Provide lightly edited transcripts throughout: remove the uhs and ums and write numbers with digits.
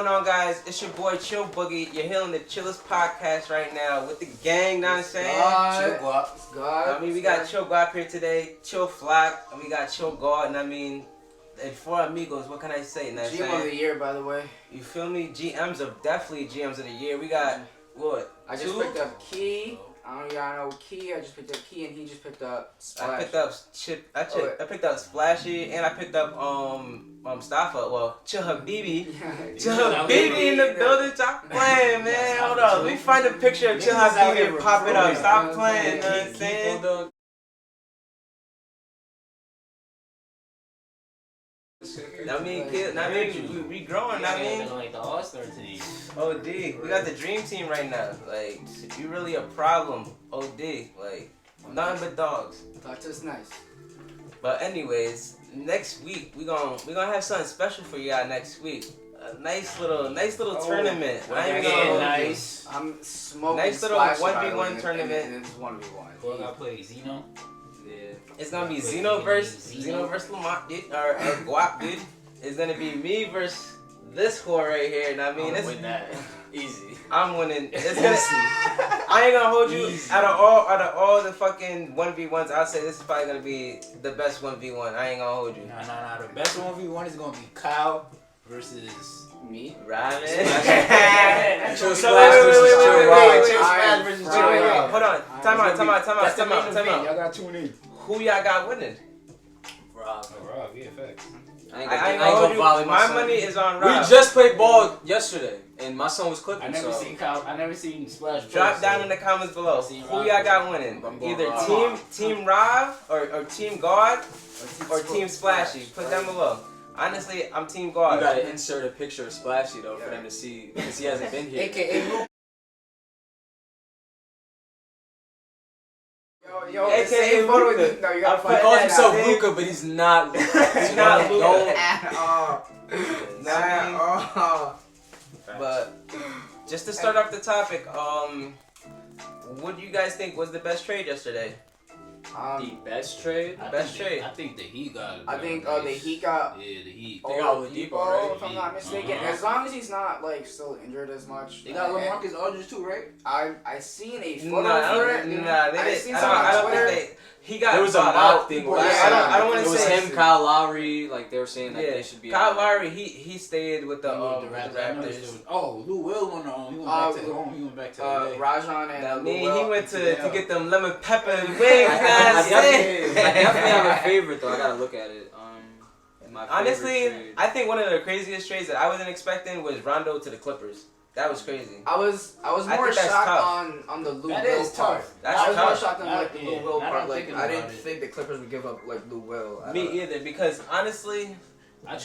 going on, guys? It's your boy Chill Boogie. You're hearing the ChillxTv Podcast right now with the gang, know what I'm saying? Chill Guap. I mean, we got Chill Guap here today, Chill Flock, and we got Chill God, and I mean, and four amigos, what can I say? GM of the year, by the way. You feel me? Definitely GMs of the year. We got, what, I just picked up Key. I don't y'all know Key. I just picked up Key, and he just picked up Splash. I picked up Splashy, and I picked up Mustafa. Well, Chill Habibi. Chill Habibi in the building. Stop playing, man. Hold on. Let me find a picture of Chill Habibi and pop it up. Stop playing. You know what I'm saying? I mean, we growing. I mean, like the All-Star team. OD, we got the dream team right now. Like, you really a problem. OD, like, nothing but dogs. Thought us nice. But anyways, next week we gonna have something special for y'all next week. A nice little tournament. Nice. I'm smoking. Nice little 1v1 tournament. It's 1v1. Well, I play Zeno. Yeah. It's gonna be Zeno versus Lamont, dude, or Guap, dude. It's gonna be me versus this whore right here. And I mean, win that. Easy. I'm winning. It's gonna. I ain't gonna hold you. Easy. Out of all the fucking 1v1s, I'll say this is probably gonna be the best 1v1. I ain't gonna hold you. Nah. The best 1v1 is gonna be Kyle versus me. Right, Chill man. Splash Wait. Chill Splash versus Chill Rob. Hold on. Time out. Y'all got 2 in. Who y'all got winning? Rob, yeah, facts. I ain't gonna hold you. My money is on Rob. We just played ball yesterday, and my son was clipping. I never seen Splash. Drop down in the comments below. Who y'all got winning? Either Team Rob or Team God or Team Splashy. Put down below. Honestly, I'm Team God. You gotta insert a picture of Splashy though for them to see because he hasn't been here. AKA Luke. Yo, AKA Luca. No, you gotta He find calls that himself out. Luca, but he's not. He's not Luca at all. Not at all. But just to start off the topic, what do you guys think was the best trade yesterday? The best trade? I think the Heat got it. I think the Heat got. Yeah, the Heat. They got Oladipo, right? If I'm not mistaken. As long as he's not like still injured as much. They got LaMarcus Aldridge too, right? I seen a photo Nah, for it. they I didn't. seen I don't Twitter. think he got. There was a bought mock out. thing where I don't want it to was say him, Kyle Lowry, like they were saying that they should be. Kyle Lowry, he stayed with the Raptors. Oh, Lou Will went on. He went back to home. He went back to LA. Rajon and Lou Will. he went to get them lemon pepper wings. I definitely have a favorite though. I gotta look at it. Honestly, I think one of the craziest trades that I wasn't expecting was Rondo to the Clippers. That was crazy. I was more shocked on the Lou Will part. I was more shocked on like the Lou Will part. Like I didn't think the Clippers would give up like Lou Will. Me either, because honestly,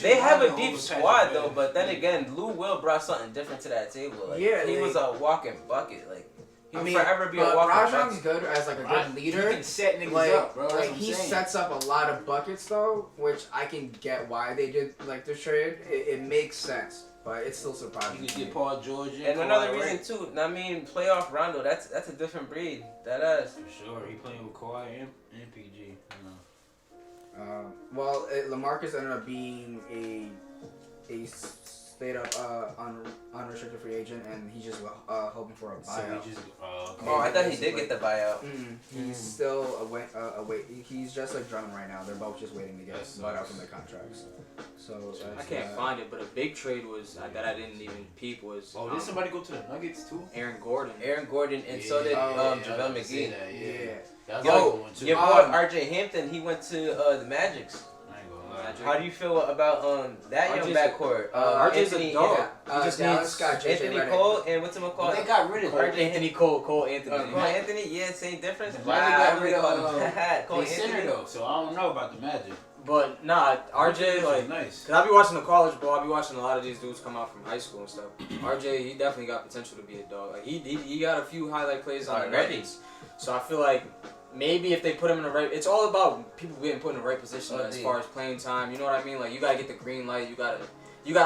they have a deep squad though. But then again, Lou Will brought something different to that table. Like, he was a walking bucket. Like he forever be a walking bucket. Rajon's good as like a good leader. He can set niggas like, up, bro. Like he sets up a lot of buckets though, which I can get why they did like the trade. It makes sense. But it's still surprising. You could get Paul George and another reason too. I mean, playoff Rondo. That's a different breed. That is for sure. He playing with Kawhi and PG. You know. Well, LaMarcus ended up being a straight up unrestricted free agent, and he's just hoping for a buyout. I thought he did get the buyout. He's still away. He's just like Drummond right now. They're both just waiting to get bought out from their contracts. So I can't find it, but a big trade was that I didn't even peep was. Oh, did somebody go to the Nuggets too? Aaron Gordon, and so did JaVale McGee. Yeah. Yo, your boy RJ Hampton, he went to the Magics. How do you feel about that young backcourt? RJ's a dog. He just needs Anthony Cole and what's him called? They got rid of Anthony Cole Anthony. Cole Anthony, yeah, same difference. They got rid of Cole center Anthony though, so I don't know about the Magic. But nah, RJ like nice. Cause I be watching the college ball. I be watching a lot of these dudes come out from high school and stuff. RJ, he definitely got potential to be a dog. Like he got a few highlight plays on the Nuggets. So I feel like maybe if they put him in the right, it's all about people getting put in the right position as far as playing time. You know what I mean? Like you gotta get the green light. You gotta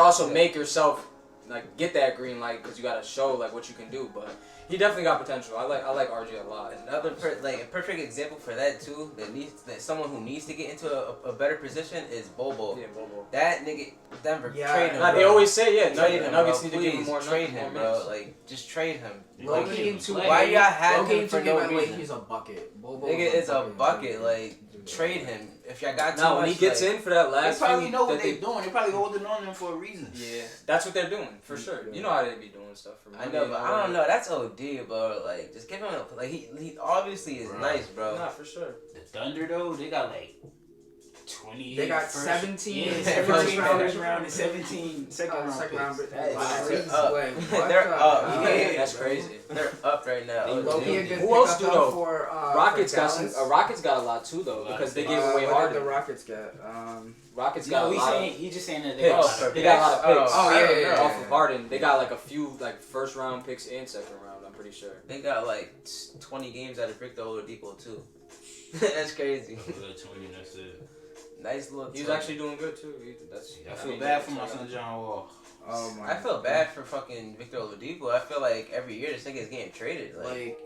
also make yourself like get that green light because you gotta show like what you can do. But he definitely got potential. I like RJ a lot. Another a perfect example for that too. That someone who needs to get into a better position is Bobo. Yeah, Bobo. That nigga, Denver, trade him. They always say Nuggets need to give him more trade him, bro. minutes. Like just trade him. Why y'all have him for no reason? He's a bucket. Bobo Nigga is a bucket. Like trade him. If y'all got too now much, when he gets in for that They last, probably few know what that they're doing. They probably holding on to them for a reason. Yeah, that's what they're doing for sure. You know how they be doing stuff for me. I know, but I don't know. That's OD, bro. Like just give him like he obviously is nice, bro. Nah, for sure. The Thunder though, they got like 20. They got 17. First round and 17 second round. They're up. Yeah, that's crazy. They're up right now. Who else do though? Rockets got a lot too though because they gave away Harden. Harden. The Rockets get? Rockets got a lot. He's just saying that They got a lot of picks. Yeah. Off of Harden, they got like a few like first round picks and second round. I'm pretty sure. They got like 20 games out of Victor Oladipo too. That's crazy. 20, that's it. Nice little. He's actually doing good too. I feel bad for my son John Wall. Oh my! I feel bad for fucking Victor Oladipo. I feel like every year this nigga is getting traded. Like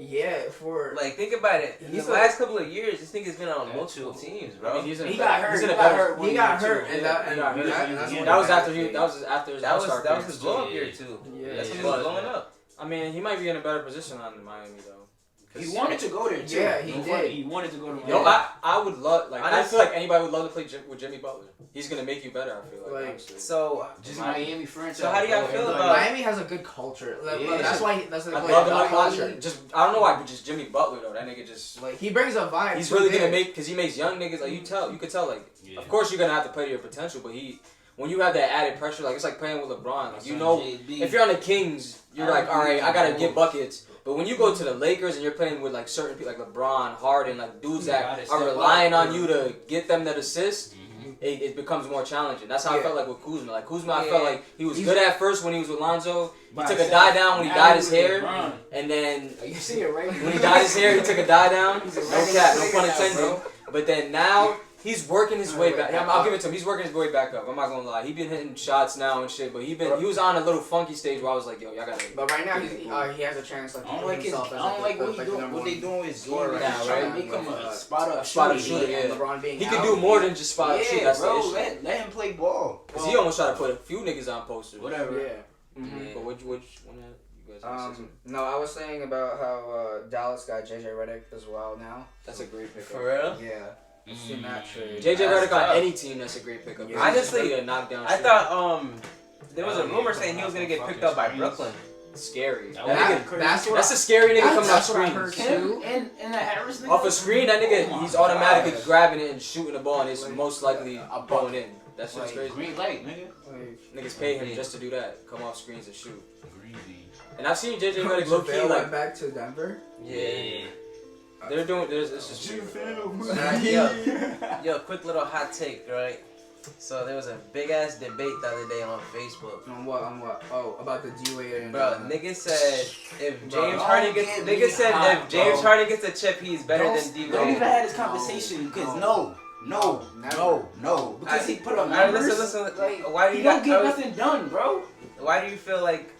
think about it. These last couple of years, this nigga's been on multiple teams, bro. I mean, he got hurt. He got hurt, and that was after his that was his blow up year too. Yeah, that's when he was blowing up. I mean, he might be in a better position on Miami though. He wanted to go there too. Yeah, he did. He wanted to go to Miami. Yo, I would love I feel like anybody would love to play with Jimmy Butler. He's gonna make you better. I feel like so just Miami franchise. So how do y'all feel about Miami? Has a good culture. That's why that's the I love culture. Just I don't know why, but just Jimmy Butler though. That nigga just like he brings a vibe. He's really gonna make because he makes young niggas like you could tell like of course you're gonna have to play to your potential, but when you have that added pressure, like it's like playing with LeBron. Like, you know, if you're on the Kings, you're like, all right, I gotta get buckets. But when you go to the Lakers and you're playing with like certain people, like LeBron, Harden, like dudes that are relying on you to get them that assist, it becomes more challenging. That's how I felt like with Kuzma. Like Kuzma, I felt like he was good at first when he was with Lonzo. He took a die down when he dyed his hair, and then you see it right when he dyed his hair, he took a die down. No cap, no pun intended. But then now. He's working his way back. I'll give it to him. He's working his way back up. I'm not gonna lie. He been hitting shots now and shit, but he was on a little funky stage where I was like, yo, y'all gotta. But right now he has a chance. Like, I don't like what they doing with Zora right now. Right? Make him a spot up shooter. Yeah. LeBron being he can do more than just spot up shoot. That's bro. the issue. Let him play ball. Cause he almost tried to put a few niggas on posters. Whatever. Yeah. But which one? You guys no, I was saying about how Dallas got JJ Redick as well now. That's a great pickup. For real? Yeah. JJ Redick on any team, that's a great pickup. Yeah. Honestly, a knockdown. I thought there was a rumor saying he was gonna get picked up by Brooklyn. Scary. That's a scary nigga coming off screens. Him and the Harris nigga. Off a screen, that nigga he's automatically grabbing it and shooting the ball, and it's most likely going in. That's just crazy. Green light, nigga. Niggas pay him just to do that. Come off screens and shoot. And I've seen JJ Redick low key went like back to Denver. Yeah. They're doing. It's just. Yo, quick little hot take, right? So there was a big ass debate the other day on Facebook. On what? Oh, about the D-Wade and. Bro, niggas said if James Harden gets a chip, he's better than D-Wade. Don't even have this conversation because no. Because he put up numbers. Listen. Like, why do he don't get nothing done, bro. Why do you feel like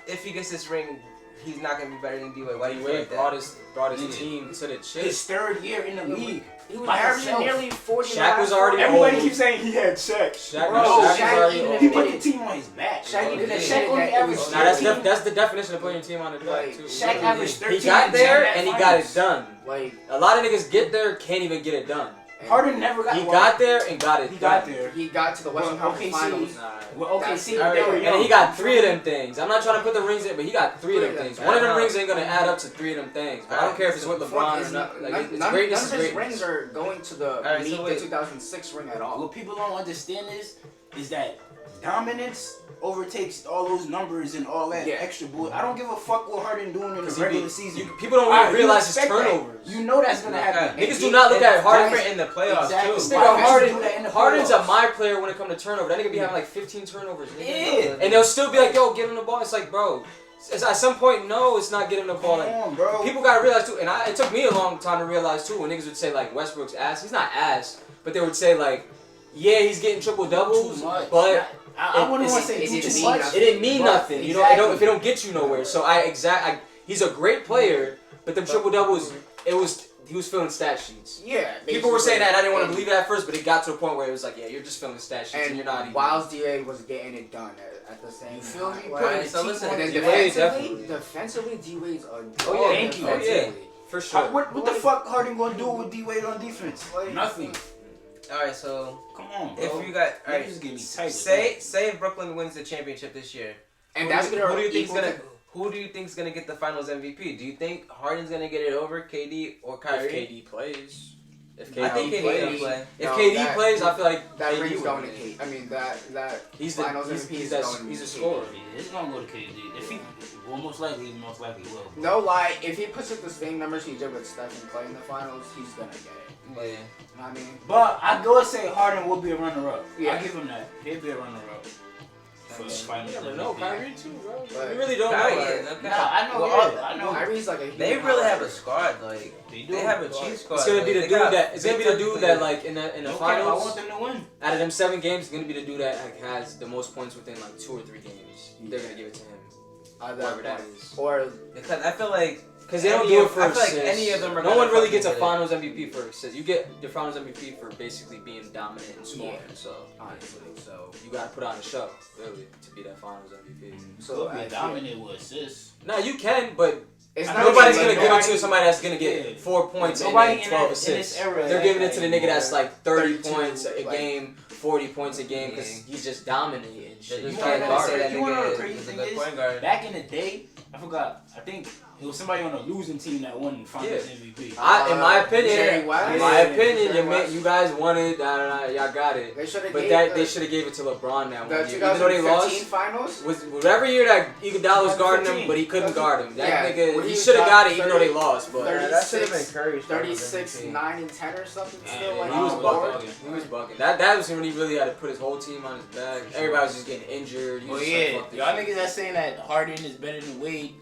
if he gets this ring, he's not gonna be better than D-Wade? Why do you feel like that? Brought his team to the chip. His third year in the league. He was averaging nearly 40. Shaq was already Everybody keeps saying he had Shaq. Shaq he put the team on his back. Shaq only averaged. Now that's the definition of putting your team on the back too. Shaq averaged 13. He got there and he got it done. Like a lot of niggas get there, can't even get it done. Harden never got. He got there and got it. He got there. He got to the Western Conference Finals. Well, OKC, and he got 3 of them things. I'm not trying to put the rings in, but he got 3 of them things. One of them rings ain't gonna add up to 3 of them things. But I don't care if it's with LeBron or not. Like it's great. None of his rings are going to the 2006 ring at all. What people don't understand is that dominance overtakes all those numbers and all that extra bull. I don't give a fuck what Harden doing in the regular season. People don't even realize his turnovers. You know that's gonna happen. Niggas do not look at Harden in the playoffs too. Harden's a my player when it comes to turnover. That nigga be having like 15 turnovers. Yeah. And they'll still be like, yo, give him the ball. It's like, bro. At some point, no, it's not getting the ball. Come on, bro. People gotta realize too, and it took me a long time to realize too. When niggas would say like Westbrook's ass, he's not ass, but they would say like, yeah, he's getting triple doubles, but I wouldn't want to say too much. It didn't mean nothing. Exactly. You know, if it don't get you nowhere. So he's a great player, but the triple doubles, he was filling stat sheets. Yeah. People were saying that, and I didn't want to believe it at first, but it got to a point where it was like, yeah, you're just filling stat sheets, and you're not even. Whilst DA was getting it done at the same time. You feel me? Right. So listen, And then D-Wade defensively, D-Wade's a Oh yeah, thank you. Oh yeah, for sure. What the fuck Harden gonna do with D-Wade on defense? Nothing. All right, so Come on, bro. if you got all right, Niggas get me tight with say if Brooklyn wins the championship this year, And that's gonna who do you think's gonna get the Finals MVP? Do you think Harden's gonna get it over KD or Kyrie? If KD plays. If I think KD KD plays. will play. If KD plays, I feel like that KD ring's would going to win. KD. I mean that He's Finals the, MVP he's, is that, going he's a to scorer. Yeah, it's gonna go to KD. If he most likely will. No lie, if he puts up the same numbers he did with Steph and Clay in the Finals, he's gonna get it. Yeah. You know what I mean? But I go and say Harden will be a runner-up. Yeah. I give him that. He'll be a runner-up. For the finals. You never know, Kyrie too, bro. But We really don't Kyrie, know. okay. Nah, I know. Well, I know. Kyrie's like a They really have a squad. Like They do. they have a cheat squad. It's gonna be the Like, dude they got that. It's gonna be the dude big that like in the Okay, I finals. want them to win. Out of them 7 games, it's gonna be the dude that like, has the most points within like 2 or 3 games. They're gonna give it to him. Whoever that is. Or because I feel like Because they don't Any do of- it for I feel like assists. any of them are No gonna one really fucking gets a get it. Finals MVP for assists. You get your Finals MVP for basically being dominant and scoring. Yeah. So honestly, so you gotta put on a show, really, to be that Finals MVP. So I be dominant with assists. No, you can, but it's I nobody's even gonna give it nobody- to somebody that's gonna get Yeah. 4 points and Nobody then in 12 that- in this assists. era They're like giving it that to the nigga that's anymore. like 30 32, points a like- game, 40 points a game, because Yeah. he's just dominating they're shit. just You trying wanna to say say that you wanna know the nigga crazy is a thing good is? point guard. Back in the day, I forgot. I think it was somebody on a losing team that won Finals Yeah. MVP. In my opinion, Jerry West? in my opinion, Jerry West? you guys won it. Y'all got it. They should have But gave they should have gave it to LeBron that the one year, even though they 2015 lost. Finals. Was whatever year that Iguodala was guarding him, 2015. but he couldn't guard him. That Yeah, nigga, when he he should have got it, even though they 30, lost. But 30. that should have been Curry's 36, 9, and 10 or something. Still Yeah, like he was on bugging. board. He was bugging. That was when he really had to put his whole team on his back. Everybody was just getting injured. He Well, was yeah, like, fuck this y'all shit. niggas that saying that Harden is better than Wade,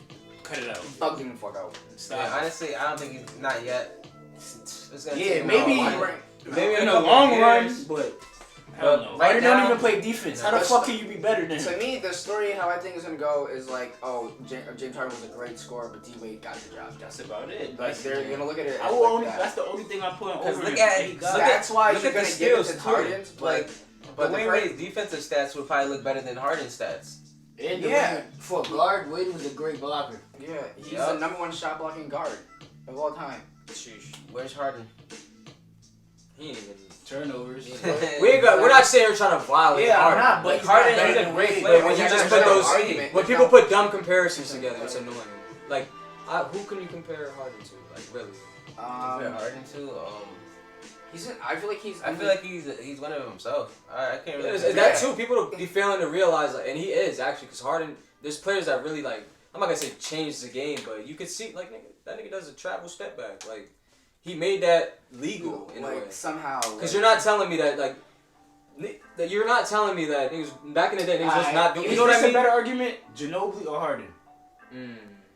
cut it out. Fuck him the fuck out. Stop. Yeah, honestly, I don't think he's not yet. It's gonna Yeah, take him maybe- a while. Maybe in the couple long years. run, but I don't know. Right Harden now- don't even play defense. How the That's- fuck can you be better than To him? me, the story how I think it's gonna go is like, oh, James Harden was a great scorer, but D-Wade got the job done. That's about it. Like they're gonna look at it. I As will like only. that. That's the only thing I'm putting Because over look him. at- He look got at- it. That's why look you're at the gonna give it skills, to too. Harden's, Like, but the Dwayne great- Wade's defensive stats would probably look better than Harden's stats. And Yeah. for a guard, Wade was a great blocker. yeah, he's Yup. the #1 shot blocking guard of all time. Sheesh. Where's Harden? He ain't even. Turnovers. We're not saying we're trying to violate Yeah, I'm Harden. not, but Like, he's Harden not better is a than great Wade. player. But when you Yeah, just there's put no those, argument. when people put dumb comparisons together, it's annoying. Like, who can you compare Harden to? Like, really? Compare Harden to? I feel like he's. I feel like he's one of them himself. I can't really. Is that too? People be failing to realize, like, and he is actually, because Harden. There's players that really like. I'm not gonna say change the game, but you could see like that nigga does a travel step back. Like, he made that legal in a way. like somehow. Because you're not telling me that like. That you're not telling me that niggas back in the day niggas just not doing. You know what I a mean? better argument? Ginobili or Harden?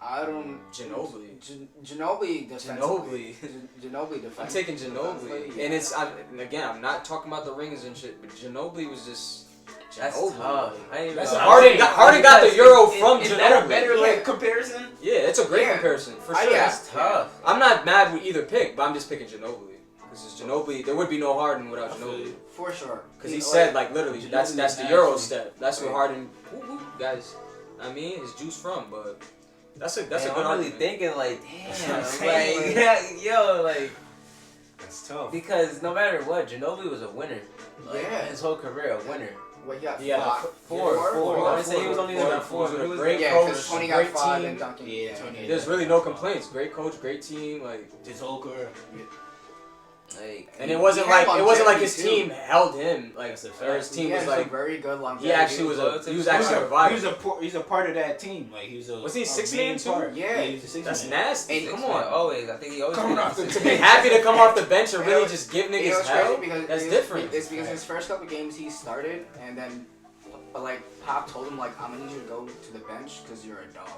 I don't. Ginobili. Ginobili defensively. Ginobili. Ginobili defensively. I'm taking Ginobili, Yeah. and I'm not talking about the rings and shit, but Ginobili was just That's Ginobili. tough. I didn't even That's know. Harden got the Euro from Is that a Ginobili. better Yeah. comparison? Yeah, it's a great Yeah. comparison for I sure. guess. That's tough. I'm not mad with either pick, but I'm just picking Ginobili because it's Ginobili. There would be no Harden without Ginobili For sure. because he said like literally that's Ginobili the is Euro actually- step. That's where Harden guys. I mean, his juice from, but that's a Damn, good I'm really argument. thinking like, That's damn, what I'm saying, like, yo, like, That's tough. because no matter what, Ginobili was a winner. Like, Yeah. his whole career a winner. What, you got Yeah, Four. I would say he was only there at Four. four. He was Great Yeah, coach, because Tony got great 5 team. and Duncan. Yeah, Tony. There's really no complaints. Great coach, great team, like. Tizoka. like, And it wasn't He had like his longevity, team held him like That's a fact. or his team He was had like some very good longevity. he actually was actually a He provider. he's a part of that team. Like he was a. Was he a six main man too? part. Yeah. he was a 6 That's man. nasty. And Come come on, on. always. I think he always Coming been off the To be happy to come off the bench and really just give You know niggas what's hell. crazy? Because That's different. It's because his first couple games he started, and then like Pop told him like I'm gonna need you to go to the bench because you're a dog.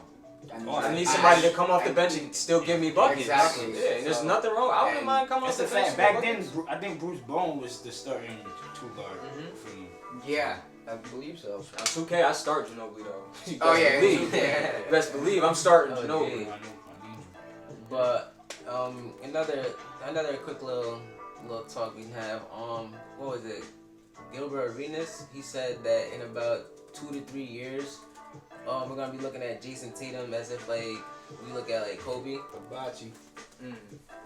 I need somebody to come off the bench and still give me buckets. Exactly. Yeah, and there's nothing wrong. I wouldn't mind coming off the bench. Back then, I think Bruce Bowen was the starting 2-guard for you. Yeah, I believe so. On 2K, I start Ginobili though. Oh yeah, Best believe I'm starting Ginobili. But another quick little talk we have. What was it? Gilbert Arenas. He said that in about 2 to 3 years, we're gonna be looking at Jason Tatum as if like we look at like Kobe. Hibachi.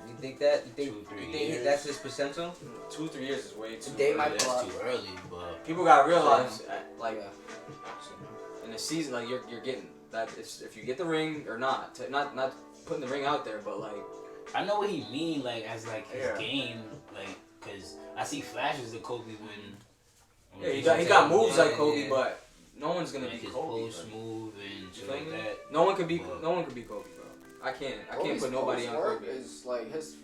You think that? You think that's his potential? 2-3 years is way too They early. might That's too early, but People gotta realize, like, in a season, like you're getting that if you get the ring or not putting the ring out there, but like I know what he mean, like as like his game, like because I see flashes of Kobe when. Yeah, he got moves like Kobe, but no one's gonna like be his Kobe. post move and shit You like feel me? that. No one could be Kobe, bro. I can't put nobody on Kobe. Is like his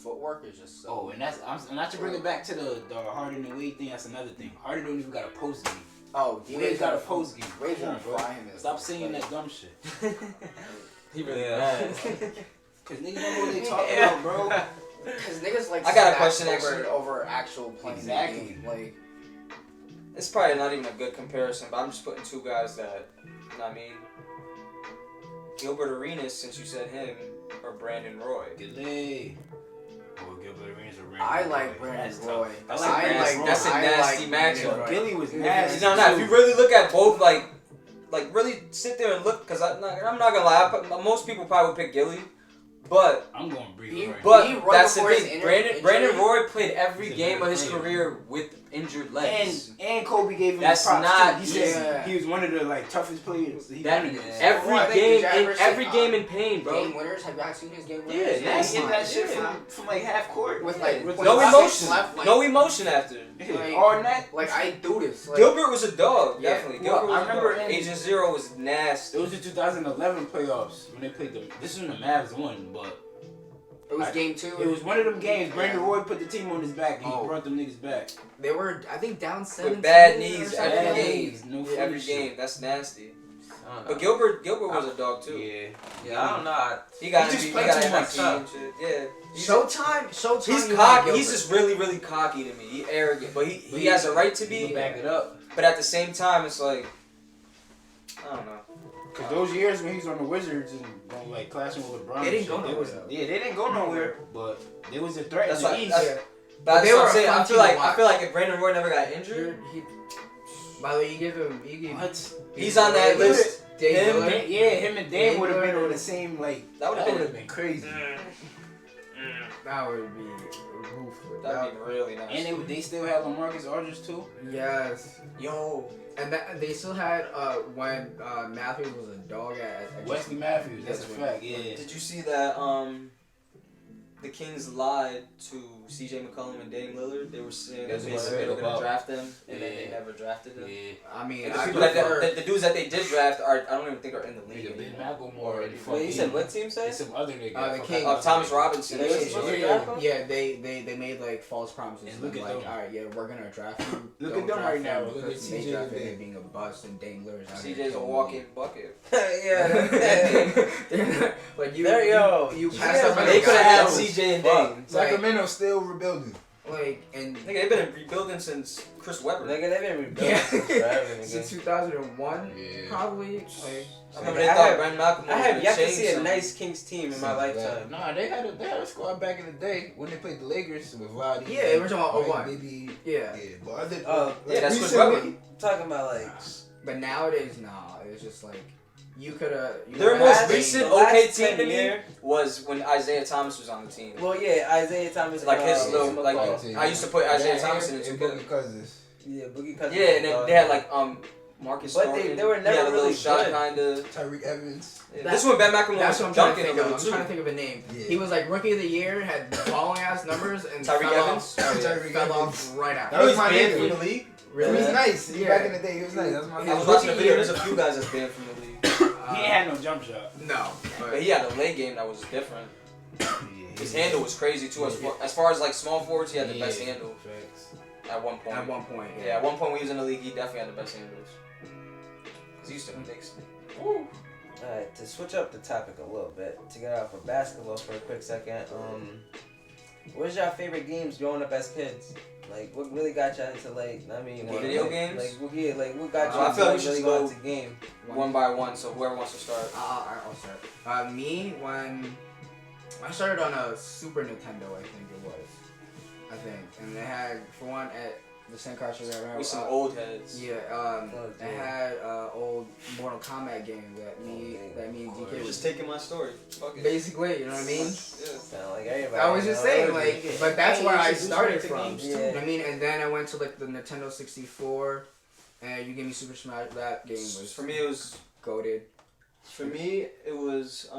footwork is just so. Oh, and that's not to bring it back to the Harden and Wade thing. That's another thing. Harden don't even got a post game. Oh, Wade's got a post game. Wade's Come gonna on, bro. fry him. Stop saying that dumb shit. He really Yeah. Cause niggas don't know what they talking about, bro. Because niggas like. I got a stats question, over, actually. over actual playing Exactly. the game. Like It's probably not even a good comparison, but I'm just putting two guys that, you know what I mean? Gilbert Arenas, since you said him, or Brandon Roy. Delay. Or Gilbert Arenas or Brandon I Roy. like Brandon That's Roy. tough. I like Brandon Roy. That's a nasty Brandon matchup. Roy. Gilly was nasty. No, if you really look at both, like really sit there and look, because I'm not gonna lie, most people probably would pick Gilly, but I'm going to breathe right. but He right that's the before his thing. injury- Brandon Roy played every He's a game good of his player. career with injured legs. And Kobe gave him That's props not- too. He said yeah. he was one of the like toughest players. He That went against. every Well, I think game, did you ever see, every game in pain, bro. Game winners. Have you guys seen his game winners? Yeah, Yeah, he hit that shit Yeah. from like half court. With like With No like, emotion, left, like, no emotion after. Yeah, all night. Like I do this. Like, Gilbert was a dog, Yeah. definitely. Well, Gilbert was I remember a dog. in- Agent Zero was nasty. It was the 2011 playoffs when they played them. This is when the Mavs won, but it was game 2. it was one of them games. Brandon Roy put the team on his back and he Oh. brought them niggas back. They were, I think, down 17. With bad or knees something. every Bad game. knees, no Every funny shit. game, that's nasty. I don't But know. Gilbert was a dog too. Yeah. I don't know. He got He just MVP, played he got too much. MVP and shit. Yeah. Showtime. He's you cocky. want He's Gilbert. just really, really cocky to me. He arrogant, but he has a right to He be. back it up. But at the same time, it's like I don't know. Cause those years when he was on the Wizards and going like clashing with LeBron, They didn't and go shit, nowhere, was, though. yeah, they didn't go nowhere, but there was a threat That's in the why. East. That's, But that's they what were I'm a saying. fun I feel team to like watch. if Brandon Roy never got injured, By the way, you give him. What? he's on that list. Dave Him, Miller. Him and Dame Dame would have been Lillard. on the same like. That would've That been- would have been crazy. That would be ruthless. That'd be really nice. And they still had LaMarcus Aldridge too. Yes. Yo, And that, they still had when Matthews was a dog at Wesley Matthews, that's a Yes, fact. Yeah. did you see that? The Kings lied to C.J. McCollum and Dame Lillard. They were saying that That's they what I were heard going to about. draft them, and then Yeah. they never drafted them. Yeah. I mean, And the I people that prefer, the dudes that they did draft I don't even think are in the league Nigga, Ben anymore. McElmore and Wait, you said what team And said? some other nigga. The I forgot Kings. his Thomas name. Robinson. Yeah, They yeah, supposed to yeah. draft him? yeah, they made like false promises. And look Like, at them. all right, yeah, we're gonna draft you. Look Don't at them draft right now. him Look because at they CJ drafted today. him being a bust and Dame Lillard's out here CJ's a killing walking me. bucket. Yeah. Like you, There, yo. you Yeah, passed up man, on They a could guy have had that was- CJ and Dame. Sacramento's still rebuilding. like and Nigga, they've been rebuilding since Chris Webber. Nigga, they've been rebuilding Yeah. since forever, since nigga. 2001, Yeah. probably. Like, I remember I they thought have- Brandon Malcolm I was have gonna yet to change see a something. nice Kings team in my lifetime. Nah, they had a squad back in the day when they played the Lakers with Vlade. Yeah, we're talking about Right, 01. Maybe. yeah. Yeah, but other. Yeah, that's Chris recently- Webber. Talking about like But nowadays, nah. It's just like you could have. Their most recent the last okay team 10 to me year- was when Isaiah Thomas was on the team. Well, yeah, Isaiah Thomas. Like his little, like oh, I used to put Isaiah Yeah, Thomas in and the 2K. Boogie Cousins. yeah, Boogie Cousins. Yeah, and then they had like Marcus But Thornton. they were He had never a little really shot good. kinda. Tyreek Evans. Yeah, this one Ben McElmore That's was what I'm trying to dunking a think of. little I'm too. trying to think of a name. Yeah. He was like rookie of the year, had falling ass numbers, and Tyreek fell Evans? off, Tyreek fell Evans. off right That after. was my banned nigga. from the league. He was nice. Yeah. Back in the day, he was nice. That's my His I was nigga. watching a rookie video. year- There's a few guys that's banned from the league. He ain't had no jump shot. No, But he had a leg game that was different. His handle was crazy too. As far as like small forwards, he had the best handle Facts. at one point. at one point. Yeah, at one point when he was in the league, he definitely had the best handles. Cause he used to mix. Woo. Alright, to switch up the topic a little bit, to get off of basketball for a quick second, what's your favorite games growing up as kids? Like, what really got you into, like, video games? Like, what got you I feel like we should really go go into game? One by one, so whoever wants to start. I'll start. Me, when I started on a Super Nintendo, I think it was. And they had, for one, at the same cartridge I had. We some old heads. Yeah, they had old Mortal Kombat game that me and DK You're was just taking my story. Fuck it. basically, you know what I mean? Yeah, sound like everybody. I was just saying, like, but that's where I started to from. games You know what I mean? And then I went to like the Nintendo 64, and you gave me Super Smash. That game was For me, it was. goated. For me, it was.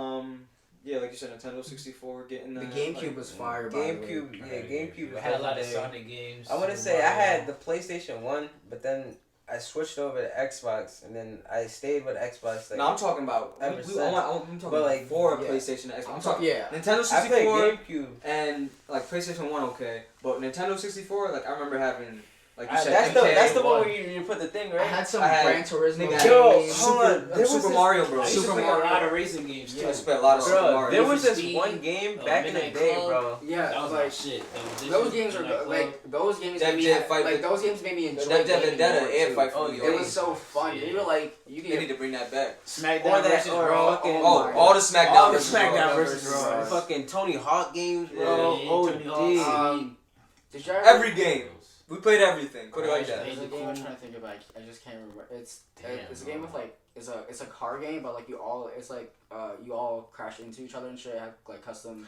Yeah, like you said, Nintendo 64, getting The GameCube was fire. GameCube, GameCube I had a lot of legendary. Sonic games. I want to say I had the PlayStation 1, but then I switched over to Xbox, and then I stayed with Xbox. Like, No, I'm talking about. Ever I'm since. talking But, like, for yeah. PlayStation X. I'm I'm talking talking, yeah. Nintendo I played 64 GameCube. and like PlayStation 1, okay, but Nintendo 64, like I remember having, like you said, That's the MK, one where you put the thing, I right? had some I had- Gran Turismo nigga, Yo, games. hold on. There was Super this- Mario I Bros. used to Super play a Mario. lot of racing games too. I used to play a lot of Super Bro, Mario. there was this Speed, one game back in the Midnight day, Club. bro. Yeah, That was like my shit. those games are good. Like those games Dev made me Dev fight like with- those games made me enjoy Dev gaming Vendetta more, and too. Fight for Oh, the yeah. It was so fun. Yeah. You were like you They need could to bring that back. Or SmackDown that, versus or Raw. fucking, Oh, All the SmackDown All the versus SmackDown Raw. versus Raw. fucking Tony Hawk games, Yeah, bro. yeah, Oh, Tony Hawk. dude. Did you ever? Every game. We played everything. Put it like that. There's a game I'm trying to think of. I just can't remember. It's a game with like it's a car game, but like you all crash into each other and shit. Have like custom.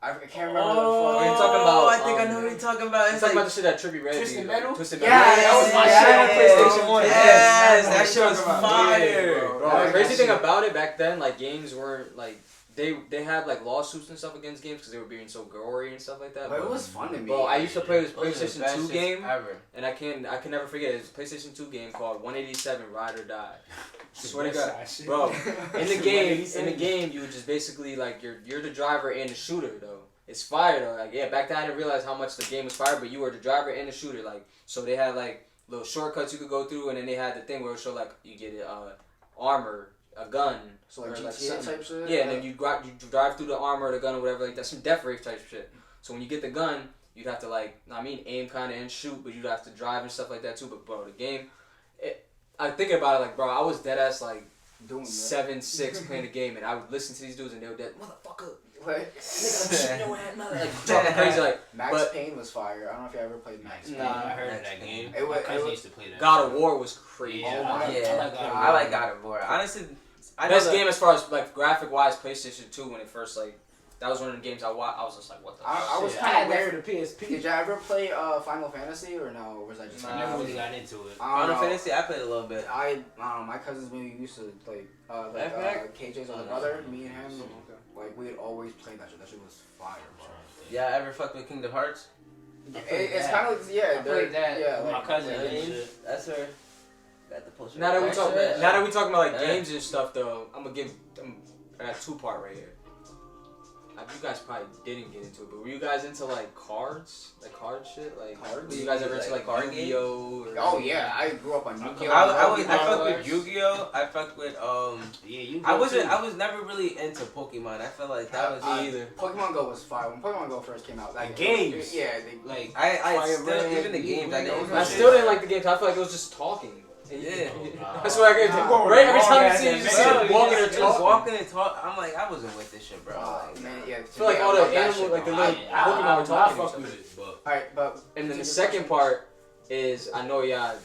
I can't remember. Oh, What you're talking about, I think I know what you're talking about. It's It's talking like, about the shit that Trippy Red Twisted did, Metal? like, Twisted Yeah, Metal. that was my Yes, shit on PlayStation 1. Yes, Yes, that shit was fire. Bro, Yeah, the crazy that thing shit. about it back then, like games weren't like they had like lawsuits and stuff against games because they were being so gory and stuff like that. But it was fun to me. Bro, I used to play this Those are the PlayStation best 2 shits game, ever. and I can never forget it. It's a PlayStation 2 game called 187 Ride or Die. Swear to God, bro. In the game, you would just basically like you're the driver and the shooter though. It's fire though. Like yeah, back then I didn't realize how much the game was fire, but you were the driver and the shooter. Like so they had like little shortcuts you could go through, and then they had the thing where it showed like you get armor, a gun. So like or, GTA something. type shit. Yeah, and then you drive through the armor or the gun or whatever like that. Some death race type shit. So when you get the gun, you'd have to like, aim kind of and shoot, but you'd have to drive and stuff like that too. But bro, the game, I think about it like, bro, I was dead ass like doing that. 7-6 playing the game, and I would listen to these dudes and they were dead, motherfucker, Like, nigga, I'm shooting your ass, mother-" like talking crazy like Max But- Payne was fire. I don't know if you ever played Max Payne. Nah. I heard of that game. It was- My cousin it used to play that. God of War was crazy. Yeah, Oh my Yeah, God. I like God of War. Honestly, I know Best the- game as far as like graphic wise, PlayStation 2 when it first like that was one of the games I watched. I was just like, what the. I was Shit, kind I of had that weird. for the PSP. Did y'all ever play Final Fantasy or no? Or was that just? I never really got into it. I don't Final know. Fantasy, I played a little bit. I don't know. My cousins maybe used to like KJ's older brother, me and him. Like we'd always play that shit. That shit was fire, bro. Yeah, I ever fucked with Kingdom Hearts? It's kind of yeah. I played that Yeah, with my like, cousin yeah, and shit. That's her. Got the poster. Now that we That's talk, her. now that we talking about like Yeah. games and stuff though, I got 2-part right here. You guys probably didn't get into it, but were you guys into like cards, like card shit, like Cards? Were you guys ever into Like like card Yu-Gi-Oh? Or Oh yeah, I grew up on Yu-Gi-Oh. I fucked Pokemon with Yu-Gi-Oh. I fucked with Yeah, you. I was never really into Pokemon. I felt like that was Me either. Pokemon Go was fire when Pokemon Go first came out. Like The games. Yeah, they, like. I Fire still Red, even the games I didn't. I still didn't like the games. I feel like it was just talking. Yeah. That's what I get. Nah. Right every time you Long see ass you man. see Bro, it walking or just talking. walking and talk. I'm like, I wasn't with this shit, bro. Like, man, yeah. I feel like all the animals, like the little Pokemon were talking. I and fuck stuff. with it, but. Alright, but And then the second part is, I know y'all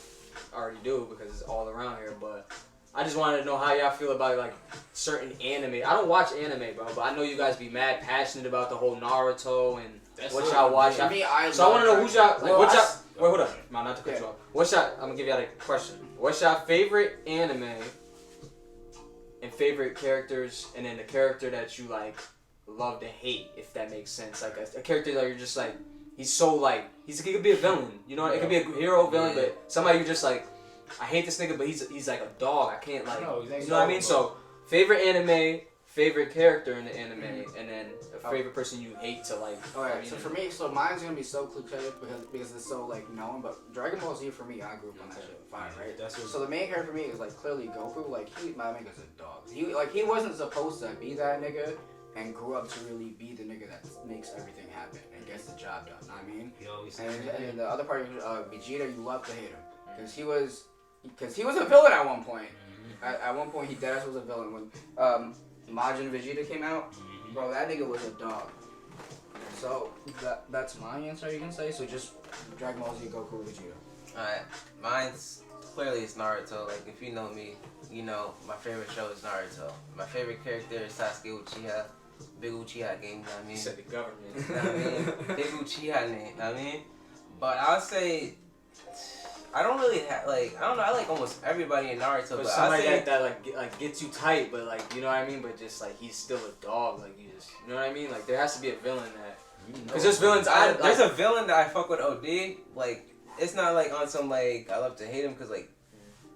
already do because it's all around here, but I just wanted to know how y'all feel about like certain anime. I don't watch anime, bro, but I know you guys be mad passionate about the whole Naruto and That's what it. y'all watch. for me, I So I want to know who's y'all, like, Well, what's I y'all, s- wait, hold up, man, not to cut Yeah. you off. What's y'all, I'm gonna give y'all a question. What's y'all favorite anime and favorite characters, and then the character that you like love to hate, if that makes sense? Like a character that you're just like, he's so like, he could be a villain, you know, it could be a hero villain, Yeah. but somebody you just like, I hate this nigga, but he's like a dog, I can't like, No, exactly. you know what I mean? So, favorite anime, favorite character in the anime, and then a favorite person you hate to like. Alright, so for me, mine's gonna be so cliche because it's so like known. But Dragon Ball Z for me, I grew up on that shit. Fine, right? So the main character for me is like clearly Goku. Like my nigga's a dog. He wasn't supposed to be that nigga, and grew up to really be the nigga that makes everything happen and gets the job done. Know what I mean? And the other part, Vegeta, you love to hate him because he was a villain at one point. At one point, he deadass was a villain when Majin Vegeta came out. Bro, that nigga was a dog. So that's my answer, you can say. So just Dragon Ball Z, Goku, Vegeta. Alright, mine's clearly it's Naruto. Like if you know me, you know my favorite show is Naruto. My favorite character is Sasuke Uchiha. Big Uchiha game, you know what I mean? You said the government. You know what I mean? Big Uchiha name, you know what I mean? But I would say I don't really have like I don't know. I like almost everybody in Naruto, but somebody I say that like gets you tight, but like you know what I mean. But just like he's still a dog, like you just you know what I mean. Like there has to be a villain that because there's villains. There's a villain that I fuck with OD. Like it's not like on some like I love to hate him because like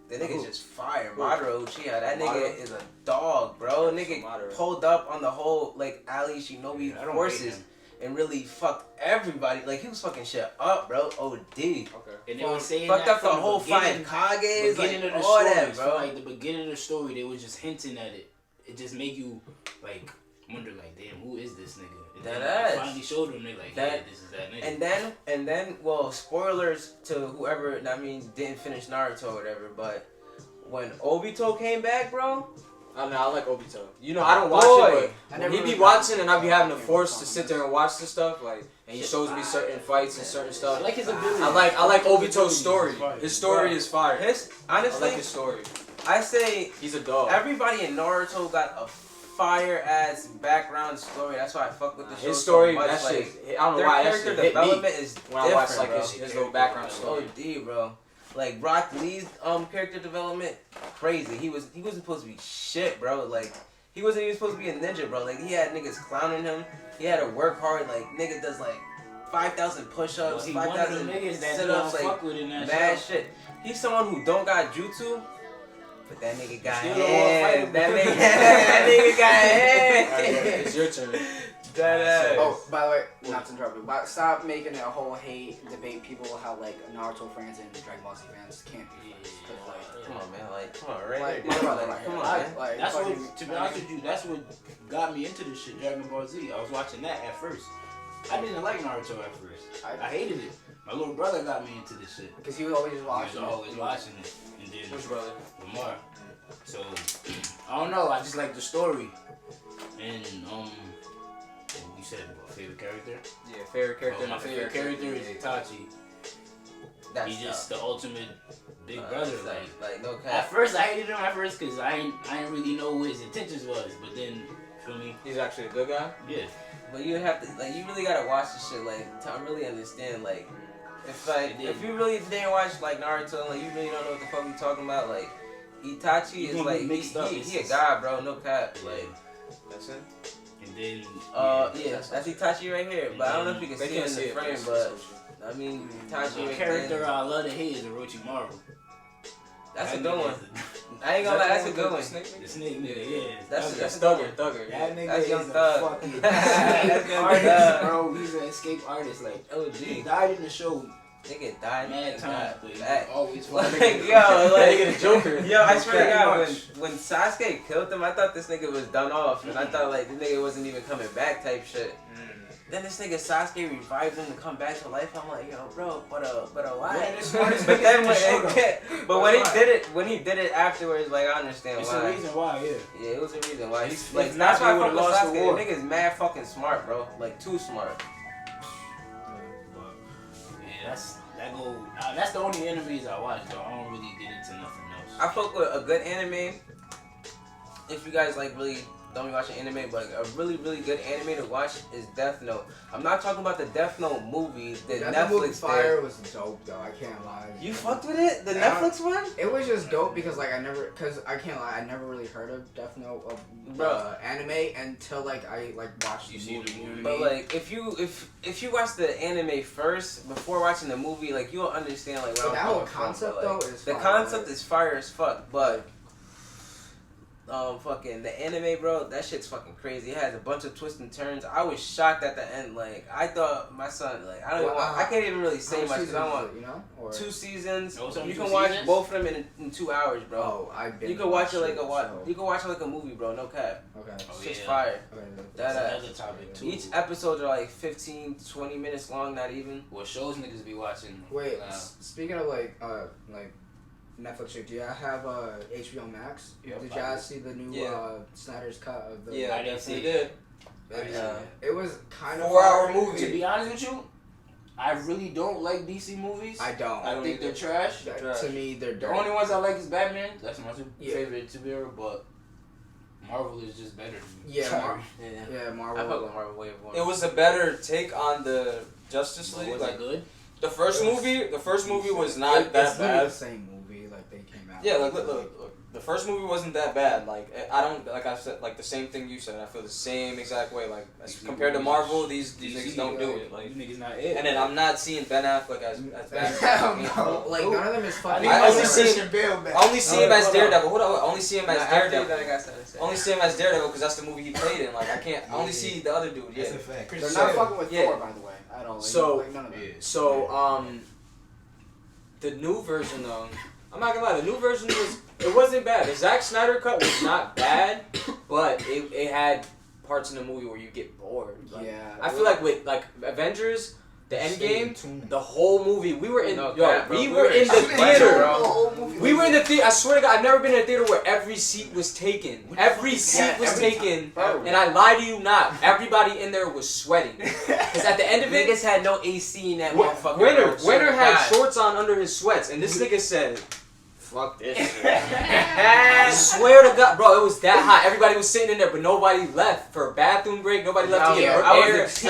the nigga's just fire. Madara Uchiha, that nigga is a dog, bro. Nigga pulled up on the whole like Ali Shinobi forces. And really fucked everybody. Like, he was fucking shit up, bro. OD. Okay. And they were saying fucked that up the whole fight. Kages, beginning like, of the all story, that, bro. Like, the beginning of the story, they was just hinting at it. It just make you, like, wonder, like, damn, who is this nigga? And then finally showed them, they like, yeah, this is that nigga. And then, well, spoilers to whoever, I mean, didn't finish Naruto or whatever, but when Obito came back, bro, I don't know, I like Obito. You know, I don't watch it, but when he be watching and I be having the force to sit there and watch this stuff, like, and he shows me certain fights and certain stuff. I like his ability. I like Obito's story. His story is fire. Honestly, I like his story. I say he's a dog. Everybody in Naruto got a fire ass background story. That's why I fuck with the show. His story, so much. that like, shit. I don't know why that shit hit development me is when I watch like his little background story. OD, bro. Like Rock Lee's character development, crazy. He wasn't supposed to be shit, bro. Like he wasn't even supposed to be a ninja, bro. Like he had niggas clowning him. He had to work hard. Like nigga does like 5,000 push-ups, 5,000 sit-ups, like mad shit. He's someone who don't got jutsu, but that nigga got hands. That nigga got hands. It's your turn. Oh, by the way, not to interrupt you, but stop making it a whole hate debate. People how like Naruto fans and Dragon Ball Z fans can't be friends. Come on, man. Like, come on, right? Come on, man. That's what, to be honest with you, that's what got me into this shit, Dragon Ball Z. I was watching that at first. I didn't like Naruto at first. I hated it. My little brother got me into this shit. Because he was always watching it. He was always watching it. And then which brother? Lamar. So, I don't know. I just like the story. And, you said what, favorite character? Yeah, favorite character. My favorite character is Itachi. He's just the ultimate big brother. Like no cap. At first, I hated him because I didn't really know what his intentions was. But then, feel me? He's actually a good guy? Yeah. But you have to, like, you really gotta watch this shit, like, to really understand, like, if you really didn't watch, like, Naruto, like, you really don't know what the fuck we talking about, like, Itachi is, like, he a god, bro, no cap, like, that's him? And then, yeah, that's Itachi right here, but I don't know if you can see it in the frame, but, I mean, Itachi right character I love to hate is Orochimaru. That's a good one. I ain't gonna lie, that's a good one. The snake nigga, yeah. That's Thugger. That nigga that's is Young a Thug. fucking artist, bro. He's an escape artist. Like, he died in the show. Nigga died. Mad times, but he always like, fucking. yo, like a Joker. Yo, I swear to God, when Sasuke killed him, I thought this nigga was done off, and I thought like this nigga wasn't even coming back type shit. Then this nigga Sasuke revives him to come back to life. I'm like, yo, bro, but why? But then when he did it afterwards, like I understand it's why. It's a reason why, yeah. Yeah, it was a reason why. He's like that's why I fuck with Sasuke. The nigga's mad fucking smart, bro. Like too smart. Yeah, that's the only enemies I watch, though. I don't really get into nothing else. I fuck with a good anime. If you guys like really don't be watching anime, but a really, really good anime to watch is Death Note. I'm not talking about the Death Note movie, the Netflix Fire was dope though, I can't lie. You fucked with it? The Netflix one? It was just dope because like I can't lie, I never really heard of Death Note anime until like I watched the movie. But like if you watch the anime first before watching the movie, like you'll understand like what I'm that whole concept though is the concept is fire as fuck, but fucking the anime, bro, that shit's fucking crazy. It has a bunch of twists and turns. I was shocked at the end. Like, I thought my son, like, I can't even really say much because I want, 2 seasons. You can watch both of them in 2 hours, bro. Oh, I've been. You can watch it like you can watch it like a movie, bro. No cap. Okay. Shit's fire. Okay. That's another topic too. Each episode are like 15, 20 minutes long, not even. What shows niggas be watching? Wait, speaking of like Netflix shit, do y'all have HBO Max? Yep, Did y'all see the new Snyder's cut of the? Yeah, I definitely did. It was kind of 4-hour movie. To be honest with you, I really don't like DC movies. I don't. I think they're trash. To me, they're The dirty. only ones I like is Batman. That's my favorite superhero, but Marvel is just better than me. Yeah, Marvel. I fuck with Marvel way more. It was a better take on the Justice League. Was it good? The first movie was not that It's bad. the same movie, like they came out. Yeah, look. The first movie wasn't that bad. Like, I don't, like I said, like the same thing you said. I feel the same exact way. Like, as compared to Marvel, these niggas don't do it. Like, these niggas not it. and then I'm not seeing Ben Affleck as Batman. No, like none of them is fucking. I only see him as Hold on. Daredevil. Hold on, I only see him as Daredevil. I got something to say. Only see him as Daredevil because that's the movie he played in. Like, I can't. I only see the other dude. Yeah. That's a fact. They're not fucking with Yeah. Thor, by the way. I don't. Like, So- like none of them. So, the new version though, I'm not gonna lie, the new version it wasn't bad. The Zack Snyder cut was not bad, but it had parts in the movie where you get bored. Like, Yeah. I feel like with like Avengers, the Endgame, the whole movie, we were in we were in the theater, bro. We were in the theater. I swear to God, I've never been in a theater where every seat was taken. Every seat was taken, and I lie to you not. Everybody in there was sweating. Because at the end of it, Niggas had no AC in that motherfucker. Winter had shorts on under his sweats, and this nigga said, "Fuck this shit." I swear to God, bro, it was that hot. Everybody was sitting in there, but nobody left for a bathroom break. Nobody left to get air.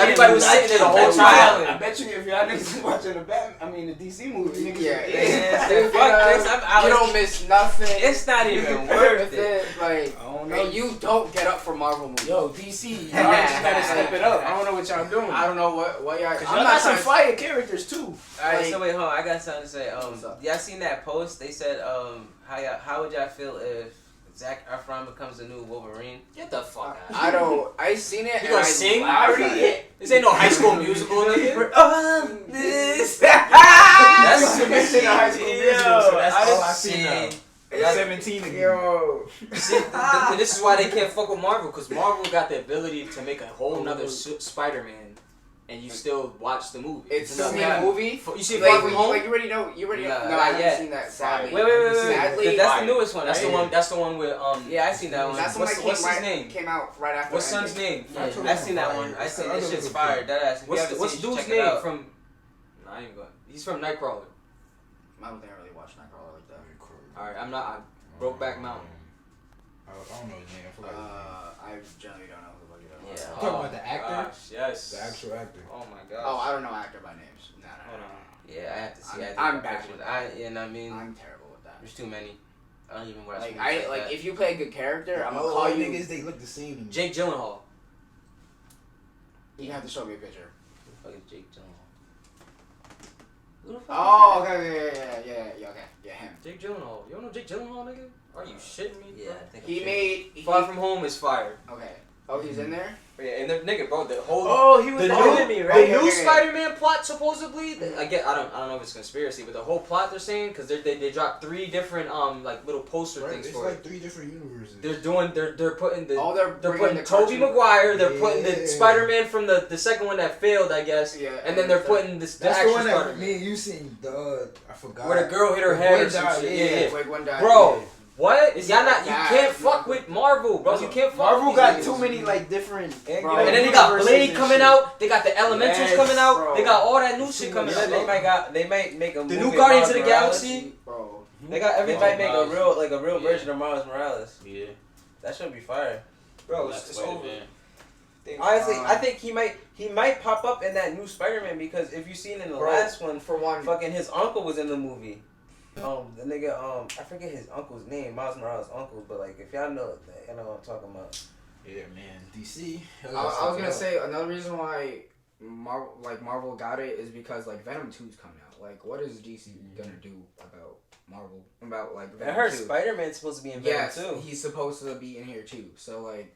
Everybody was sitting there the whole time. I bet you if y'all niggas was watching the DC movie, niggas Fuck this. I'm out. You don't miss nothing. It's not even worth it. Like, I don't know. and you don't get up for Marvel movies. Yo, DC, y'all just gotta step it up. I don't know what y'all doing. I don't know what y'all. Cause y'all got some fire characters too. Alright, so wait, hold on. I got something to say. What's up? Y'all seen that post? They said, how would y'all feel if Zac Efron becomes the new Wolverine? Get the fuck out. I don't. I seen it. You and gonna I sing? laughed at it. This ain't no High School Musical, nigga. This. That's submission to High School Musical, so that's all I see now. 17 again. Yo. See, this is why they can't fuck with Marvel, because Marvel got the ability to make a whole nother Spider-Man, and you still watch the movie. It's the Yeah. same movie. You see Like, Far From Home? like you already know. You already know. Nah, No, not I haven't yet. seen that. Sadly. Wait. Sadly, That's the newest one. That's the right? one. That's the one with Yeah, I seen that one. That's the one What's that his name? came out right after. What's Endgame. son's name? I seen that one. I seen this shit's fire. That ass. If you haven't What's seen it, dude's check it name out. from? Nah, I ain't going. He's from Nightcrawler. I don't think I really watched Nightcrawler like that. All right, I'm not. Brokeback Mountain. I don't know his name. I forgot his name. I generally don't know who the fuck it is. Yeah. Talking about the actor? Gosh, yes. The actual actor. Oh my Oh, gosh. I don't know actor by names. Nah. Hold on. Yeah, I have to see. I'm bad with that. You know what I mean? I'm terrible with that. There's too many. I don't even watch. Like movies like that. if you play a good character, I'm gonna All call you. niggas, they look the same to me. Jake Gyllenhaal. You have to show me a picture. Fucking Jake Gyllenhaal. Who the fuck? Oh, okay, yeah, okay, yeah, him. Jake Gyllenhaal. You don't know Jake Gyllenhaal, nigga? Are you shitting me? Yeah, bro? I think He made. Far From Home is fire. Okay. Oh, he's in there. Yeah, and the nigga, bro, the whole Oh, he was the older new, than me, the right? new Okay. Spider-Man plot supposedly. I don't know if it's conspiracy, but the whole plot they're saying because they dropped 3 different like little poster things It's for like it. 3 different universes. They're putting the Oh, they're they're bringing putting the Tobey cartoon- Maguire. They're putting the Yeah. Spider-Man from the second one that failed, I guess. Yeah. And then they're putting the That's the actual one that Spider-Man me and you seen. I forgot. where the girl hit her The head boy or some died, shit. yeah. Yeah. Wait, one guy. Bro, what? It's Y'all not not? You bad. can't fuck with Marvel, bro. You can't fuck. Marvel with got these too niggas. many like different. Bro. And then they got universes Blade and coming shit. out. They got the Elementals Yes, coming out. bro. They got all that new shit coming Yeah, out. they might make a The movie new of Guardians of the Miles Morales. Galaxy. Bro. They might make a real version of Miles Morales. Yeah. That should be fire. Bro, it's over. Honestly, I think he might pop up in that new Spider-Man because if you seen in the Bro, last one, for one, fucking his uncle was in the movie. The nigga, I forget his uncle's name, Miles Morales' uncle, but like if y'all know what I'm talking about. Yeah, man. DC. I was gonna say another reason why Marvel got it is because like Venom 2 is coming out. Like, what is DC gonna do about Marvel? About like. I heard Spider-Man's supposed to be in Venom too. He's supposed to be in here too. So like,